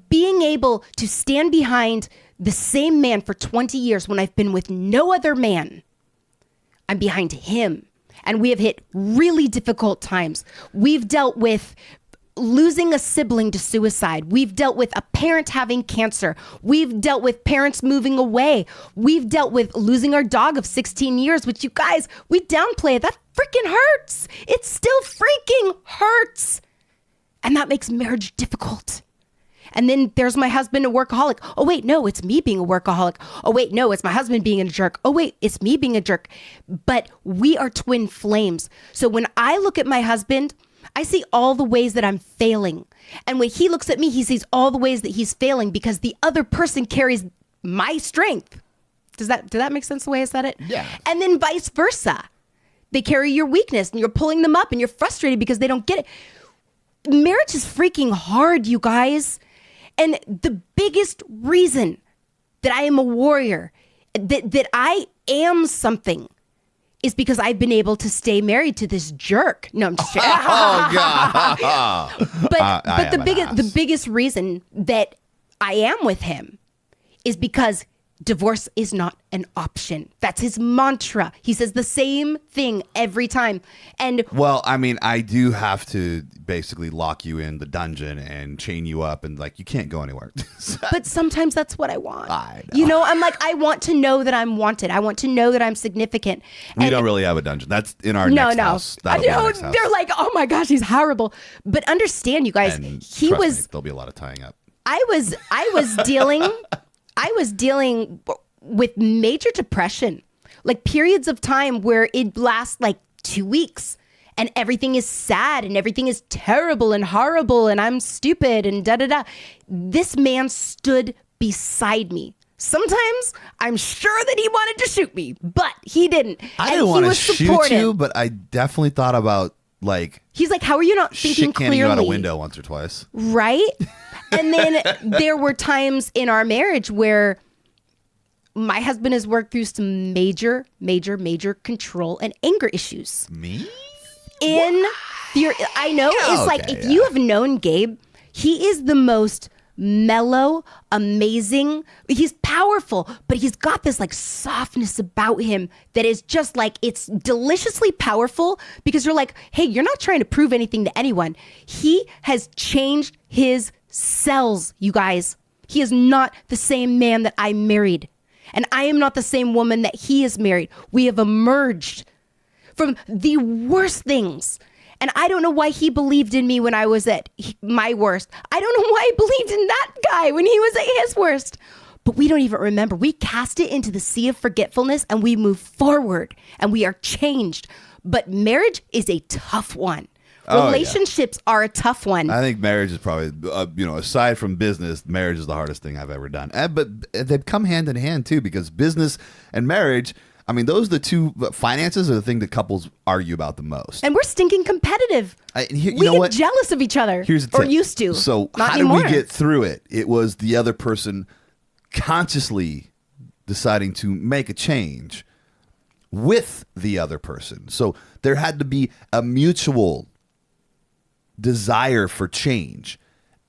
Being able to stand behind the same man for 20 years when I've been with no other man, I'm behind him. And we have hit really difficult times. We've dealt with losing a sibling to suicide. We've dealt with a parent having cancer. We've dealt with parents moving away. We've dealt with losing our dog of 16 years, which you guys, we downplay it. That freaking hurts. It still freaking hurts. And that makes marriage difficult. And then there's my husband, a workaholic. Oh, wait, no, it's me being a workaholic. Oh, wait, no, it's my husband being a jerk. Oh, wait, it's me being a jerk. But we are twin flames. So when I look at my husband, I see all the ways that I'm failing. And when he looks at me, he sees all the ways that he's failing because the other person carries my strength. Did that make sense the way I said it? Yeah. And then vice versa. They carry your weakness and you're pulling them up and you're frustrated because they don't get it. Marriage is freaking hard, you guys. And the biggest reason that I am a warrior, that I am something, is because I've been able to stay married to this jerk. No, I'm just kidding. Oh, God. But the biggest reason that I am with him is because divorce is not an option. That's his mantra. He says the same thing every time. And well, I mean, I do have to basically lock you in the dungeon and chain you up and like you can't go anywhere. But sometimes that's what I want. I know. I'm like, I want to know that I'm wanted. I want to know that I'm significant. We don't really have a dungeon. That's in our next house. I know. They're like, oh my gosh, he's horrible. But understand, you guys, and there'll be a lot of tying up. I was dealing with major depression, like periods of time where it lasts like 2 weeks and everything is sad and everything is terrible and horrible and I'm stupid and da-da-da. This man stood beside me. Sometimes I'm sure that he wanted to shoot me, but he didn't. I didn't want to shoot you, but I definitely thought about like... He's like, how are you not thinking clearly? You out a window once or twice. Right? And then there were times in our marriage where my husband has worked through some major control and anger issues. Me? I know. It's like, if you have known Gabe, he is the most mellow, amazing. He's powerful, but he's got this like softness about him that is just like, it's deliciously powerful because you're like, hey, you're not trying to prove anything to anyone. He has changed his cells, you guys. He is not the same man that I married. And I am not the same woman that he is married. We have emerged from the worst things. And I don't know why he believed in me when I was at my worst. I don't know why I believed in that guy when he was at his worst. But we don't even remember. We cast it into the sea of forgetfulness and we move forward and we are changed. But marriage is a tough one. Relationships are a tough one. I think marriage is probably, aside from business, marriage is the hardest thing I've ever done. But they've come hand in hand, too, because business and marriage, I mean, those are the two. Finances are the thing that couples argue about the most. And we're stinking competitive. We get jealous of each other. Here's the tip. Or used to. So Not how anymore. did we get through it? It was the other person consciously deciding to make a change with the other person. So there had to be a mutual desire for change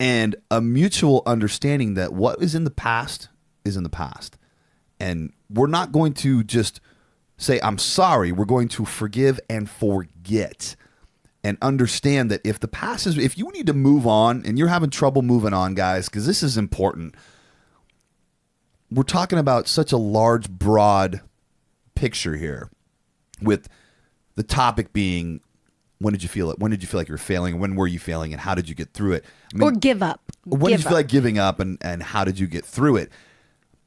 and a mutual understanding that what is in the past is in the past. And we're not going to just say, I'm sorry. We're going to forgive and forget and understand that if the past is, if you need to move on and you're having trouble moving on, guys, because this is important. We're talking about such a large, broad picture here. with the topic being, when did you feel it? When did you feel like you were failing? When were you failing? And how did you get through it? I mean, Or give up. when did you feel like giving up, and how did you get through it?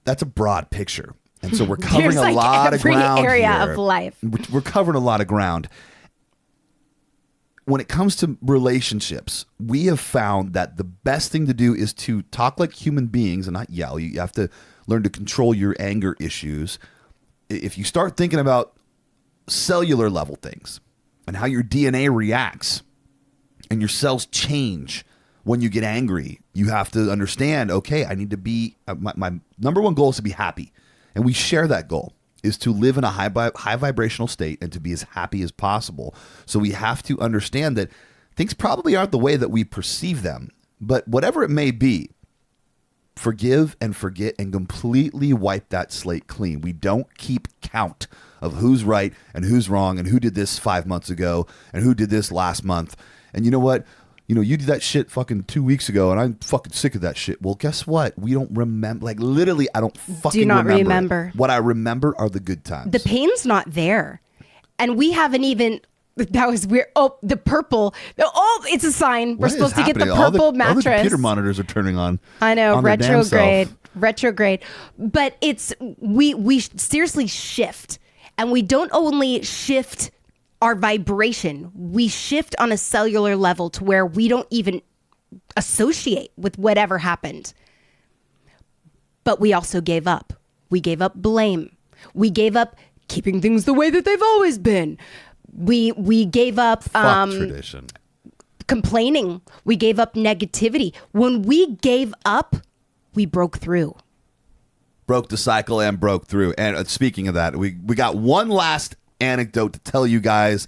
That's a broad picture. And so we're covering There's a lot of every ground area here. of life. We're covering a lot of ground. When it comes to relationships, we have found that the best thing to do is to talk like human beings and not yell. You have to learn to control your anger issues. If you start thinking about cellular level things and how your DNA reacts and your cells change when you get angry, you have to understand, okay, I need to be, my number one goal is to be happy. And we share that goal, is to live in a high vibrational state and to be as happy as possible. So we have to understand that things probably aren't the way that we perceive them. But whatever it may be, forgive and forget and completely wipe that slate clean. We don't keep count of who's right and who's wrong and who did this 5 months ago and who did this last month. And you know what? You did that shit fucking 2 weeks ago, and I'm fucking sick of that shit. Well, guess what? We don't remember. Like, literally, I don't fucking remember. What I remember are the good times. The pain's not there. And we haven't even... That was weird. Oh, the purple. Oh, it's a sign. We're supposed to get the purple mattress. All the computer monitors are turning on. I know, on their damn self. retrograde. But it's we seriously shift, and we don't only shift our vibration. We shift on a cellular level to where we don't even associate with whatever happened. But we also gave up. We gave up blame. We gave up keeping things the way that they've always been. We gave up tradition. Complaining. We gave up negativity. When we gave up, we broke through. Broke the cycle and broke through. And speaking of that, we got one last anecdote to tell you guys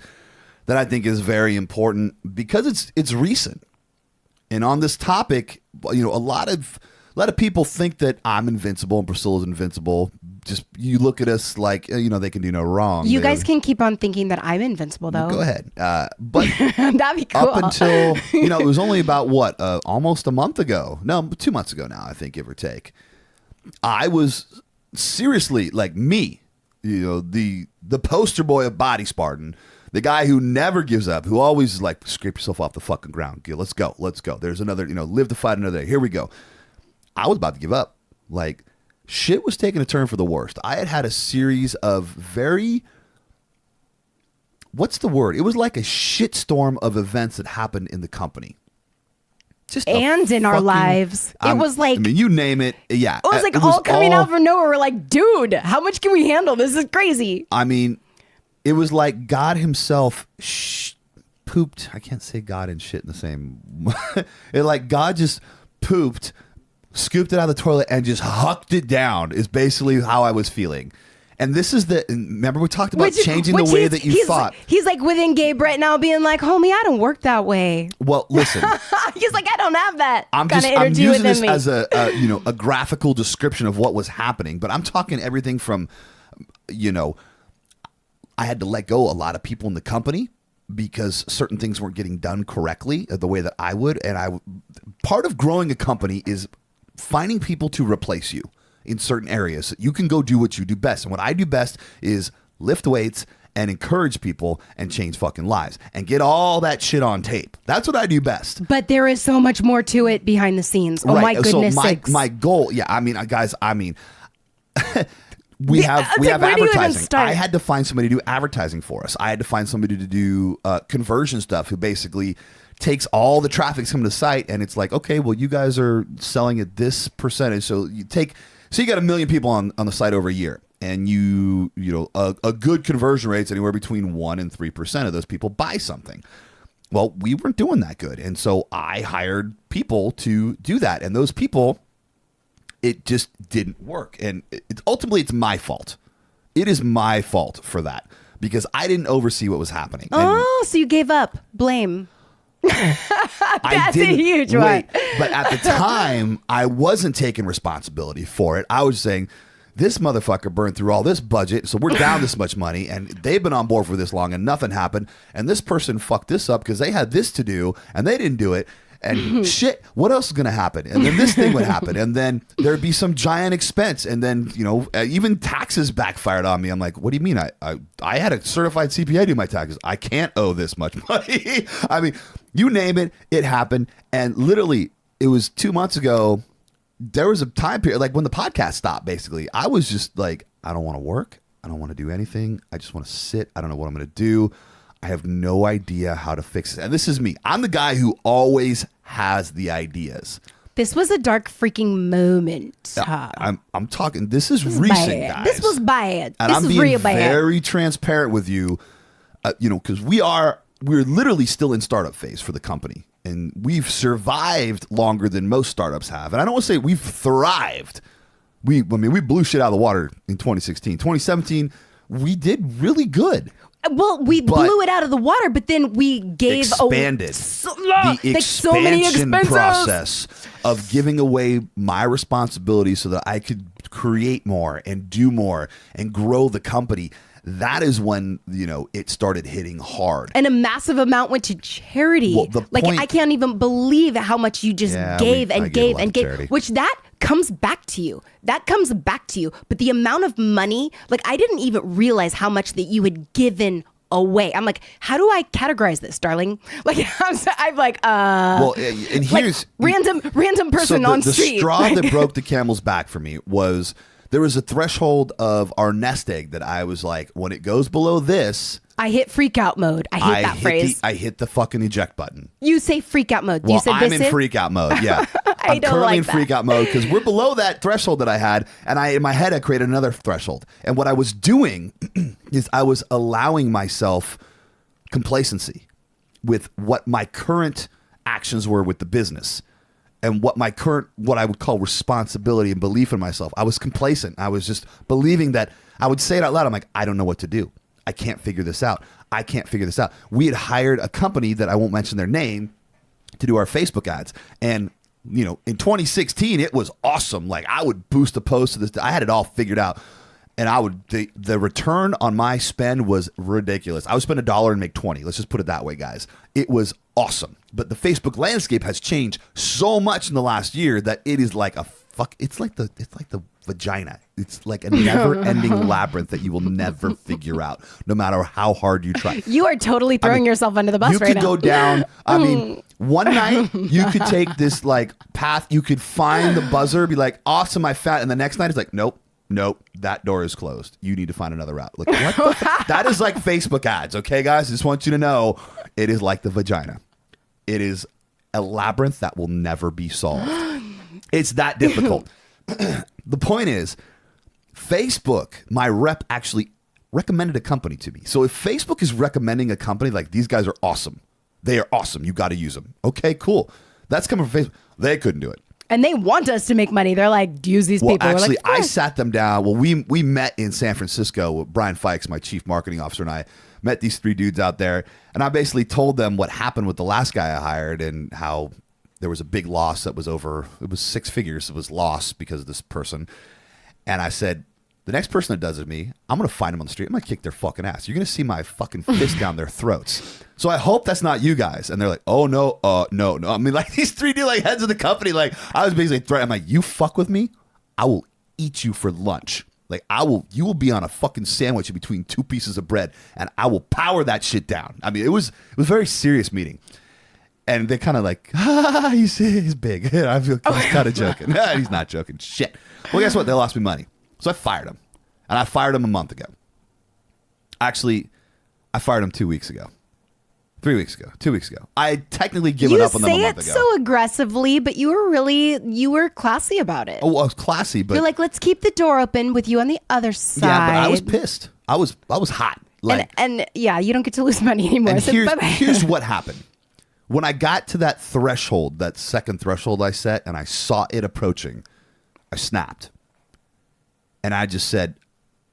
that I think is very important because it's recent. And on this topic, a lot of people think that I'm invincible and Priscilla's invincible. Just you look at us like they can do no wrong. You guys can keep on thinking that I'm invincible, though. Go ahead, but that'd be cool. Up until it was only about almost a month ago. No, 2 months ago now, I think, give or take. I was seriously like me, the poster boy of Body Spartan, the guy who never gives up, who always is like, scrape yourself off the fucking ground. Let's go. There's another, live to fight another day. Here we go. I was about to give up. Like, shit was taking a turn for the worst. I had a series of very, what's the word? It was like a shitstorm of events that happened in the company. And in our lives. It was like, you name it. Yeah. It was like all coming out from nowhere. We're like, dude, how much can we handle? This is crazy. It was like God himself pooped. I can't say God and shit in the same. God just pooped, scooped it out of the toilet and just hucked it down is basically how I was feeling. And this is remember we talked about changing the way that you thought. He's like within Gabe right now being like, homie, I don't work that way. Well, listen. He's like, I don't have that I'm using this as a graphical description of what was happening. But I'm talking everything from, I had to let go a lot of people in the company because certain things weren't getting done correctly the way that I would. And part of growing a company is finding people to replace you in certain areas so you can go do what you do best. And what I do best is lift weights and encourage people and change fucking lives and get all that shit on tape. That's what I do best. But there is so much more to it behind the scenes. Oh, right. My goodness sakes. My goal, guys, we have advertising. I had to find somebody to do advertising for us. I had to find somebody to do conversion stuff who basically takes all the traffic coming to the site and it's like, okay, well, you guys are selling at this percentage. So you got 1 million people on the site over a year, and a good conversion rate's anywhere between 1% and 3% of those people buy something. Well, we weren't doing that good, and so I hired people to do that, and those people, it just didn't work, and ultimately it's my fault. It is my fault for that because I didn't oversee what was happening. So you gave up. Blame. That's a huge one. But at the time, I wasn't taking responsibility for it. I was saying, this motherfucker burned through all this budget, so we're down this much money, and they've been on board for this long, and nothing happened. And this person fucked this up because they had this to do, and they didn't do it. And shit, what else is going to happen? And then this thing would happen. And then there'd be some giant expense. And then, even taxes backfired on me. I'm like, what do you mean? I had a certified CPA do my taxes. I can't owe this much money. I mean, you name it, it happened. And literally, it was 2 months ago. There was a time period, like when the podcast stopped, basically, I was just like, I don't want to work. I don't want to do anything. I just want to sit. I don't know what I'm going to do. I have no idea how to fix it. And this is me. I'm the guy who always has the ideas. This was a dark freaking moment. I'm talking. This is recent, bad. guys. This was bad. And this I'm is being real bad. very transparent with you, because we're literally still in startup phase for the company. And we've survived longer than most startups have. And I don't want to say we've thrived. We blew shit out of the water in 2016. 2017, we did really good. Well, we blew it out of the water, but then we gave expanded the expansion process of giving away my responsibility so that I could create more and do more and grow the company. That is when, it started hitting hard. And a massive amount went to charity. Well, I can't even believe how much you just gave and gave and gave, which that comes back to you. That comes back to you. But the amount of money, I didn't even realize how much that you had given away. I'm like, how do I categorize this, darling? I'm like, well, and here's random person on the street. The straw that broke the camel's back for me was there was a threshold of our nest egg that I was like, when it goes below this, I hit freak out mode. I hate that phrase. I hit the fucking eject button. You say freak out mode. Well, you said I'm in freak out mode. Yeah, I'm currently in freak out mode because we're below that threshold that I had, and in my head I created another threshold. And what I was doing is I was allowing myself complacency with what my current actions were with the business. And what I would call responsibility and belief in myself. I was complacent. I was just believing that I would say it out loud. I'm like, I don't know what to do. I can't figure this out. I can't figure this out. We had hired a company that I won't mention their name to do our Facebook ads. And, in 2016, it was awesome. I would boost a post to this. I had it all figured out. And the return on my spend was ridiculous. I would spend $1 and make 20. Let's just put it that way, guys. It was awesome. But the Facebook landscape has changed so much in the last year that it is like it's like the vagina. It's like a never-ending labyrinth that you will never figure out, no matter how hard you try. You are totally throwing yourself under the bus right now. You could go down. One night you could take this path. You could find the buzzer, be like, awesome, I found. And the next night it's like, nope, that door is closed. You need to find another route. What that is like Facebook ads, okay, guys? I just want you to know it is like the vagina. It is a labyrinth that will never be solved. It's that difficult. The point is, Facebook, my rep actually recommended a company to me. So if Facebook is recommending a company, these guys are awesome. They are awesome. You got to use them. Okay, cool. That's coming from Facebook. They couldn't do it. And they want us to make money. They're like, use these people. Actually, we're like, I sat them down. Well, we met in San Francisco. Brian Fikes, my chief marketing officer, and I met these three dudes out there. And I basically told them what happened with the last guy I hired and how there was a big loss that was it was 6 figures. It was lost because of this person. And I said, the next person that does it to me, I'm going to find them on the street. I'm going to kick their fucking ass. You're going to see my fucking fist down their throats. So I hope that's not you guys. And they're like, oh, no. I mean, these three dudes, heads of the company, I was basically threatening. I'm like, you fuck with me, I will eat you for lunch. You will be on a fucking sandwich in between 2 pieces of bread, and I will power that shit down. I mean, it was a very serious meeting. And they're kind of like, he's big. I feel kind of joking. He's not joking. Shit. Well, guess what? They lost me money. So I fired him. And I fired him a month ago. Actually, I fired him 2 weeks ago. 3 weeks ago. 2 weeks ago. I had technically given up on them a month ago. You say it so aggressively, but you were classy about it. Oh, I was classy, but... You're like, let's keep the door open with you on the other side. Yeah, but I was pissed. I was hot. And you don't get to lose money anymore. And So here's what happened. When I got to that threshold, that second threshold I set, and I saw it approaching, I snapped. And I just said,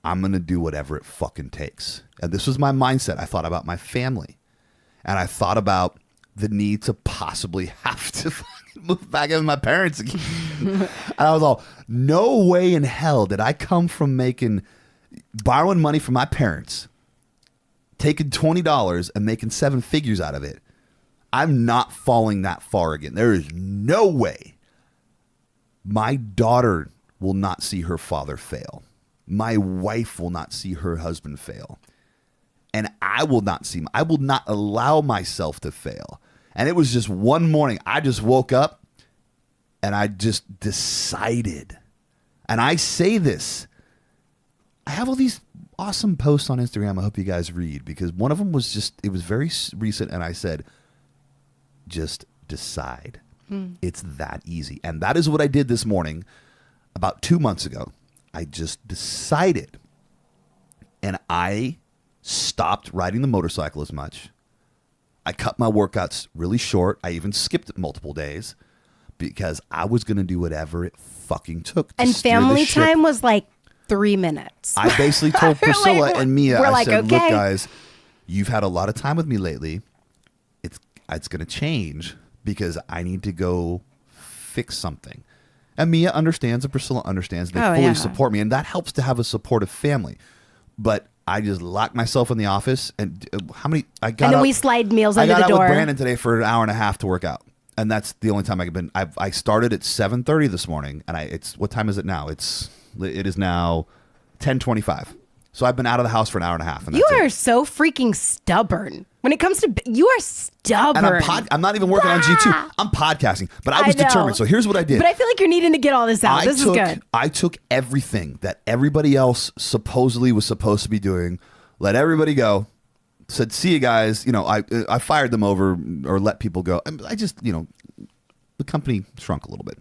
I'm going to do whatever it fucking takes. And this was my mindset. I thought about my family. And I thought about the need to possibly have to move back in with my parents again. And I was all, no way in hell did I come from borrowing money from my parents, taking $20 and making 7 figures out of it. I'm not falling that far again. There is no way my daughter will not see her father fail. My wife will not see her husband fail. And I will not allow myself to fail. And it was just one morning, I just woke up and I just decided. And I say this, I have all these awesome posts on Instagram I hope you guys read, because one of them was it was very recent, and I said, just decide. It's that easy. And that is what I did this morning about 2 months ago. I just decided. And I stopped riding the motorcycle as much. I cut my workouts really short. I even skipped it multiple days because I was going to do whatever it fucking took. And family time was like 3 minutes. I basically told Priscilla and Mia, I said, okay. look, guys, you've had a lot of time with me lately. It's going to change because I need to go fix something. And Mia understands and Priscilla understands. They fully support me. And that helps to have a supportive family. But I just locked myself in the office. And I got and then up, we slide meals under the door. I got the out door. with Brandon today for an hour and a half to work out. And that's the only time I started at 7:30 this morning. And what time is it now? It is now 10:25. So I've been out of the house for an hour and a half. And you are so freaking stubborn. When it comes to, you are stubborn. And I'm not even working on G2. I'm podcasting. But I was determined. So here's what I did. But I feel like you're needing to get all this out. This is good. I took everything that everybody else supposedly was supposed to be doing, let everybody go, said, see you guys. I fired them over or let people go. I just, the company shrunk a little bit.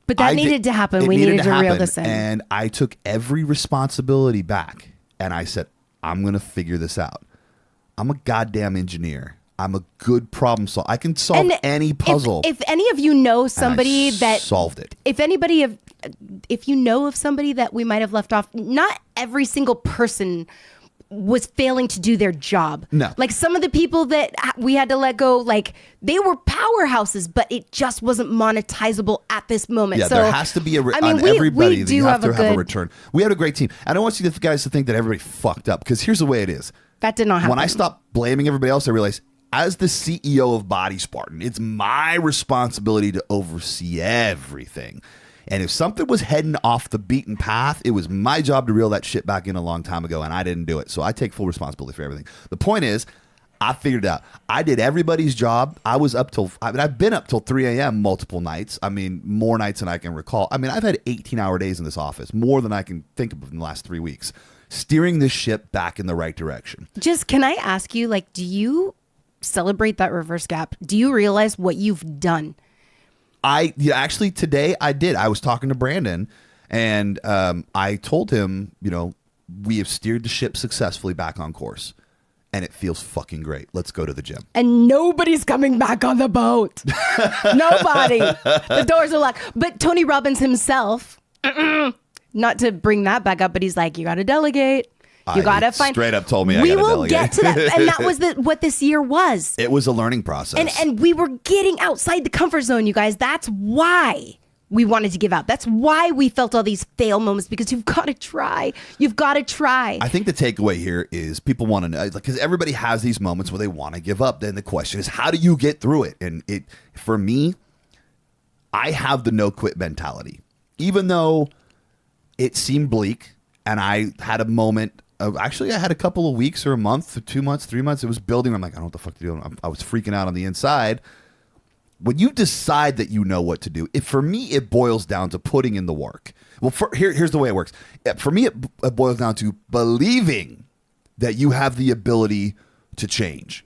But that needed to happen. We needed to reel this in. And I took every responsibility back. And I said, I'm going to figure this out. I'm a goddamn engineer. I'm a good problem solver. I can solve any puzzle. If any of you know somebody that solved it. If you know of somebody that we might have left off, not every single person was failing to do their job. No. Like some of the people that we had to let go, like they were powerhouses, but it just wasn't monetizable at this moment. Yeah, so, there has to be everybody that you have to have a return. We had a great team. I don't want you guys to think that everybody fucked up, because here's the way it is. That did not happen. When I stopped blaming everybody else, I realized as the CEO of Body Spartan, it's my responsibility to oversee everything. And if something was heading off the beaten path, it was my job to reel that shit back in a long time ago, and I didn't do it. So I take full responsibility for everything. The point is, I figured it out. I did everybody's job. I've been up till 3 a.m. multiple nights. More nights than I can recall. I've had 18-hour days in this office, more than I can think of in the last 3 weeks, steering this ship back in the right direction. Just, can I ask you, do you celebrate that reverse gap? Do you realize what you've done? Actually, today I did. I was talking to Brandon, and I told him, we have steered the ship successfully back on course, and it feels fucking great. Let's go to the gym. And nobody's coming back on the boat. Nobody. The doors are locked. But Tony Robbins himself, not to bring that back up, but he's like, you got to delegate. You got to find. Straight up told me we I got to will delegate. get to that. And that was what this year was. It was a learning process. And we were getting outside the comfort zone, you guys. That's why we wanted to give up. That's why we felt all these fail moments, because you've got to try. You've got to try. I think the takeaway here is people want to know, because everybody has these moments where they want to give up. Then the question is, how do you get through it? And for me, I have the no quit mentality. Even though it seemed bleak, and I had a moment of, actually I had a couple of weeks or a month, 2 months, 3 months. It was building. I'm like, I don't know what the fuck to do. I was freaking out on the inside. When you decide that you know what to do, for me, it boils down to putting in the work. Well, here's the way it works. For me, it boils down to believing that you have the ability to change.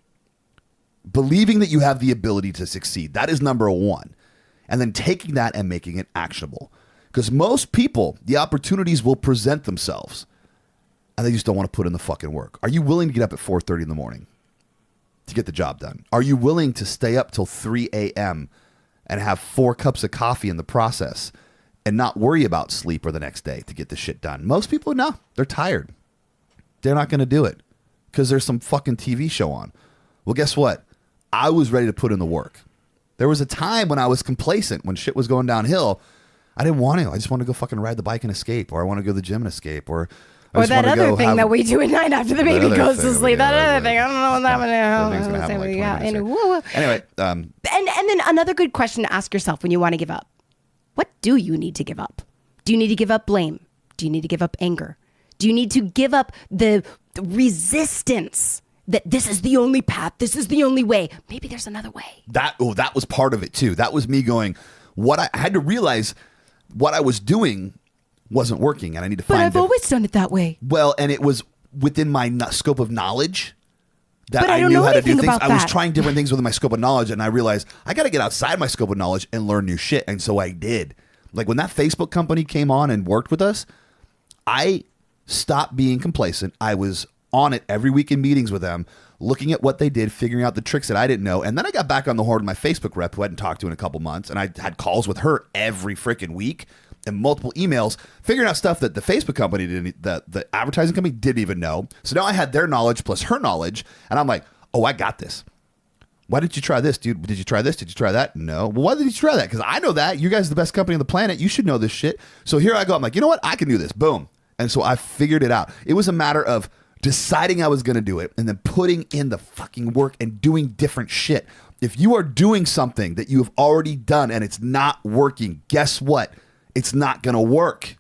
Believing that you have the ability to succeed. That is number one. And then taking that and making it actionable. Because most people, the opportunities will present themselves, and they just don't want to put in the fucking work. Are you willing to get up at 4:30 in the morning to get the job done? Are you willing to stay up till 3 a.m. and have 4 cups of coffee in the process and not worry about sleep or the next day to get the shit done? Most people, no, they're tired. They're not going to do it because there's some fucking TV show on. Well, guess what? I was ready to put in the work. There was a time when I was complacent, when shit was going downhill. I didn't want to. I just wanted to go fucking ride the bike and escape, or I want to go to the gym and escape, or I Or just that wanna other go thing have that we do at night after the baby other goes thing to sleep. that we That do, other thing. I don't know what's Everything's gonna happen in like 20 minutes here. Anyway, And then another good question to ask yourself when you want to give up. What do you need to give up? Do you need to give up blame? Do you need to give up anger? Do you need to give up the resistance that this is the only path, this is the only way? Maybe there's another way. that was part of it too. That was me going, what I had to realize what I was doing wasn't working, and I need to But find I've always done it that way. well, and it was within my scope of knowledge that But I I don't knew know how to do anything things. about I was that. trying different things within my scope of knowledge, and I realized I got to get outside my scope of knowledge and learn new shit. And so I did. Like when that Facebook company came on and worked with us, I stopped being complacent. I was on it every week in meetings with them, looking at what they did, figuring out the tricks that I didn't know. And then I got back on the horn with my Facebook rep who I hadn't talked to in a couple months. And I had calls with her every freaking week and multiple emails, figuring out stuff that the Facebook company didn't, that the advertising company didn't even know. So now I had their knowledge plus her knowledge. And I'm like, oh, I got this. Why didn't you try this, dude? Did you try this? Did you try that? No. Well, why did you try that? Because I know that. You guys are the best company on the planet. You should know this shit. So here I go. I'm like, you know what? I can do this. Boom. And so I figured it out. It was a matter of deciding I was going to do it and then putting in the fucking work and doing different shit. If you are doing something that you have already done and it's not working, guess what? It's not going to work.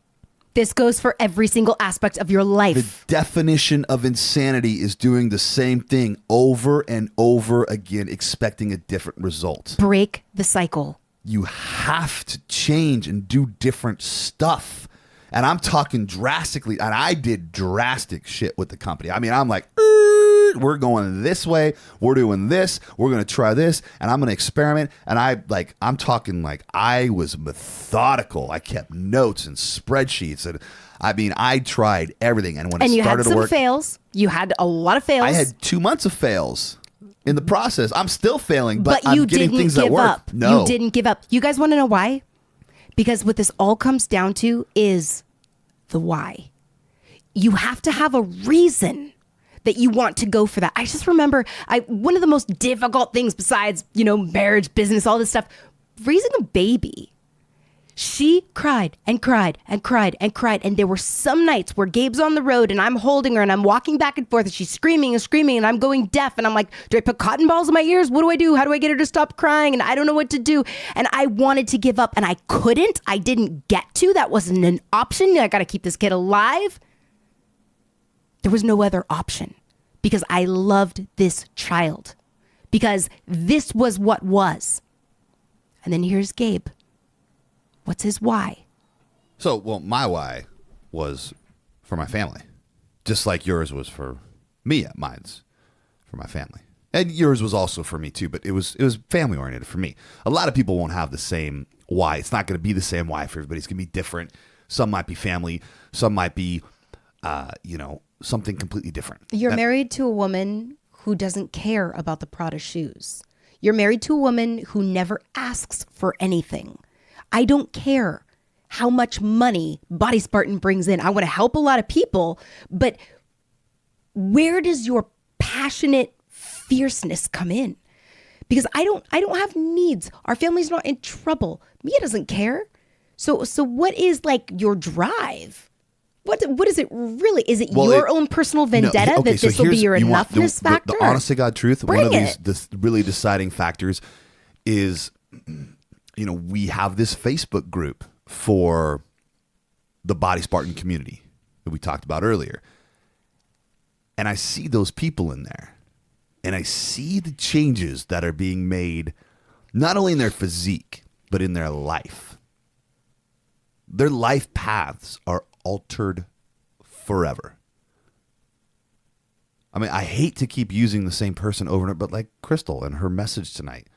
This goes for every single aspect of your The life. definition of insanity is doing the same thing over and over again, expecting a different result. Break the cycle. You have to change and do different stuff. And I'm talking drastically, and I did drastic shit with the company. I mean, I'm like, we're going this way, we're doing this, we're going to try this, and I'm going to experiment. And I'm talking like I was methodical. I kept notes and spreadsheets, and I mean, I tried everything. And when it And you had started to some work, fails. You had a lot of fails. I had 2 months of fails in the process. I'm still failing, but, but you I'm getting didn't things that give work. up. No, You didn't give up. You guys want to know why? Because what this all comes down to is the why. You have to have a reason that you want to go for that. I just remember one of the most difficult things besides, marriage, business, all this stuff, raising a baby. She cried and cried and cried and cried. And there were some nights where Gabe's on the road and I'm holding her and I'm walking back and forth and she's screaming and screaming and I'm going deaf. And I'm like, do I put cotton balls in my ears? What do I do? How do I get her to stop crying? And I don't know what to do. And I wanted to give up and I couldn't. I didn't get to. That wasn't an option. I got to keep this kid alive. There was no other option because I loved this child because this was what was. And then here's Gabe. What's his why? So, well, my why was for my family, just like yours was for me. Mine's for my family, and yours was also for me too. But it was family oriented for me. A lot of people won't have the same why. It's not going to be the same why for everybody. It's going to be different. Some might be family. Some might be, something completely different. You're married to a woman who doesn't care about the Prada shoes. You're married to a woman who never asks for anything. I don't care how much money Body Spartan brings in. I want to help a lot of people, but where does your passionate fierceness come in? Because I don't have needs. Our family's not in trouble. Mia doesn't care. So what is like your drive? What is it really? Is it your own personal vendetta that this will be your enoughness factor? The honest to God truth, Bring one of it. these really deciding factors is, we have this Facebook group for the Body Spartan community that we talked about earlier. And I see those people in there. And I see the changes that are being made, not only in their physique, but in their life. Their life paths are altered forever. I mean, I hate to keep using the same person over and over, but like Crystal and her message tonight,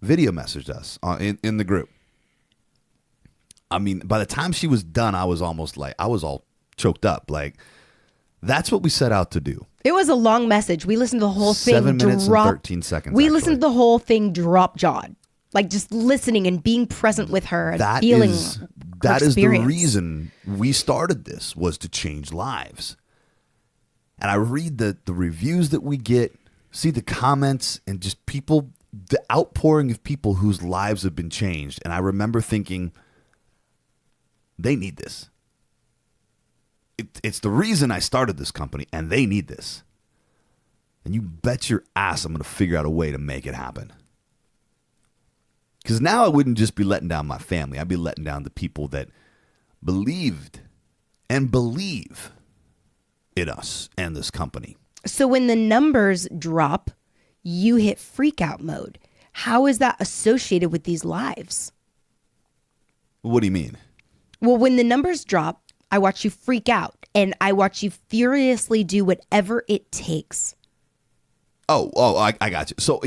video messaged us in the group. I mean, by the time she was done, I was all choked up. Like, that's what we set out to do. It was a long message. We listened to the whole thing. 7 minutes and 13 seconds. We actually. listened to the whole thing drop jawed. Like just listening and being present with her and feeling that is the experience. reason we started this, was to change lives. And I read the reviews that we get, see the comments, and just people, the outpouring of people whose lives have been changed. And I remember thinking, they need this. it's the reason I started this company, and they need this. And you bet your ass I'm going to figure out a way to make it happen. Because now I wouldn't just be letting down my family. I'd be letting down the people that believed and believe in us and this company. So when the numbers drop, you hit freak out mode. How is that associated with these lives? What do you mean? Well, when the numbers drop, I watch you freak out and I watch you furiously do whatever it takes. I got you. So,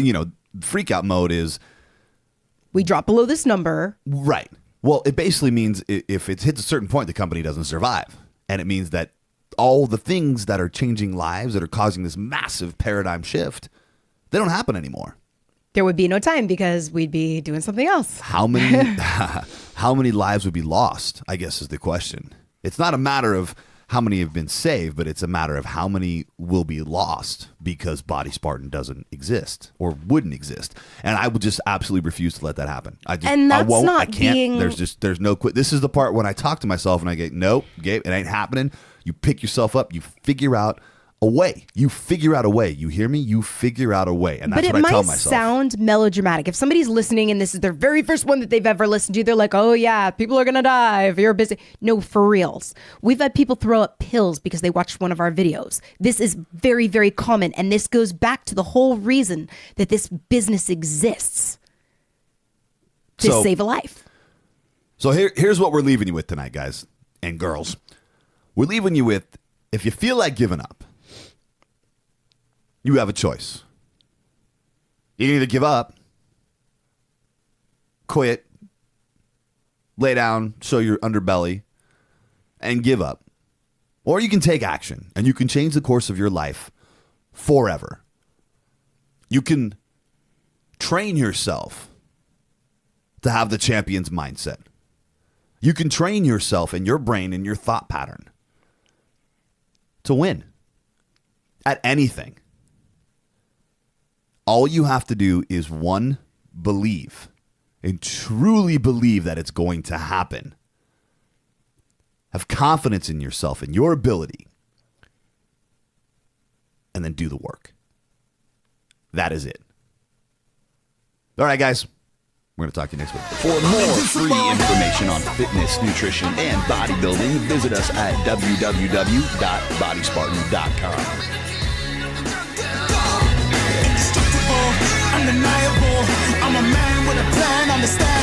freak out mode is... We drop below this number. Right. Well, it basically means if it hits a certain point, the company doesn't survive. And it means that all the things that are changing lives, that are causing this massive paradigm shift, they don't happen anymore. There would be no time because we'd be doing something else. How many lives would be lost, I guess, is the question. It's not a matter of how many have been saved, but it's a matter of how many will be lost because Body Spartan doesn't exist or wouldn't exist. And I would just absolutely refuse to let that happen. I won't. I can't. There's no quit. This is the part when I talk to myself and I go, nope, Gabe, it ain't happening. You pick yourself up. You figure out a way. You figure out a way. You hear me? You figure out a way. And that's what I tell myself. But it might sound melodramatic. If somebody's listening and this is their very first one that they've ever listened to, they're like, oh yeah, people are going to die if you're busy. No, for reals. We've had people throw up pills because they watched one of our videos. This is very, very common. And this goes back to the whole reason that this business exists. To save a life. So here's what we're leaving you with tonight, guys and girls. We're leaving you with, if you feel like giving up, you have a choice. You can either give up, quit, lay down, show your underbelly, and give up. Or you can take action, and you can change the course of your life forever. You can train yourself to have the champion's mindset. You can train yourself in your brain and your thought pattern to win at anything. All you have to do is, one, believe and truly believe that it's going to happen. Have confidence in yourself and your ability. And then do the work. That is it. All right, guys. We're going to talk to you next week. For more free information on fitness, nutrition, and bodybuilding, visit us at www.bodyspartan.com. Undeniable, I'm a man with a plan, understand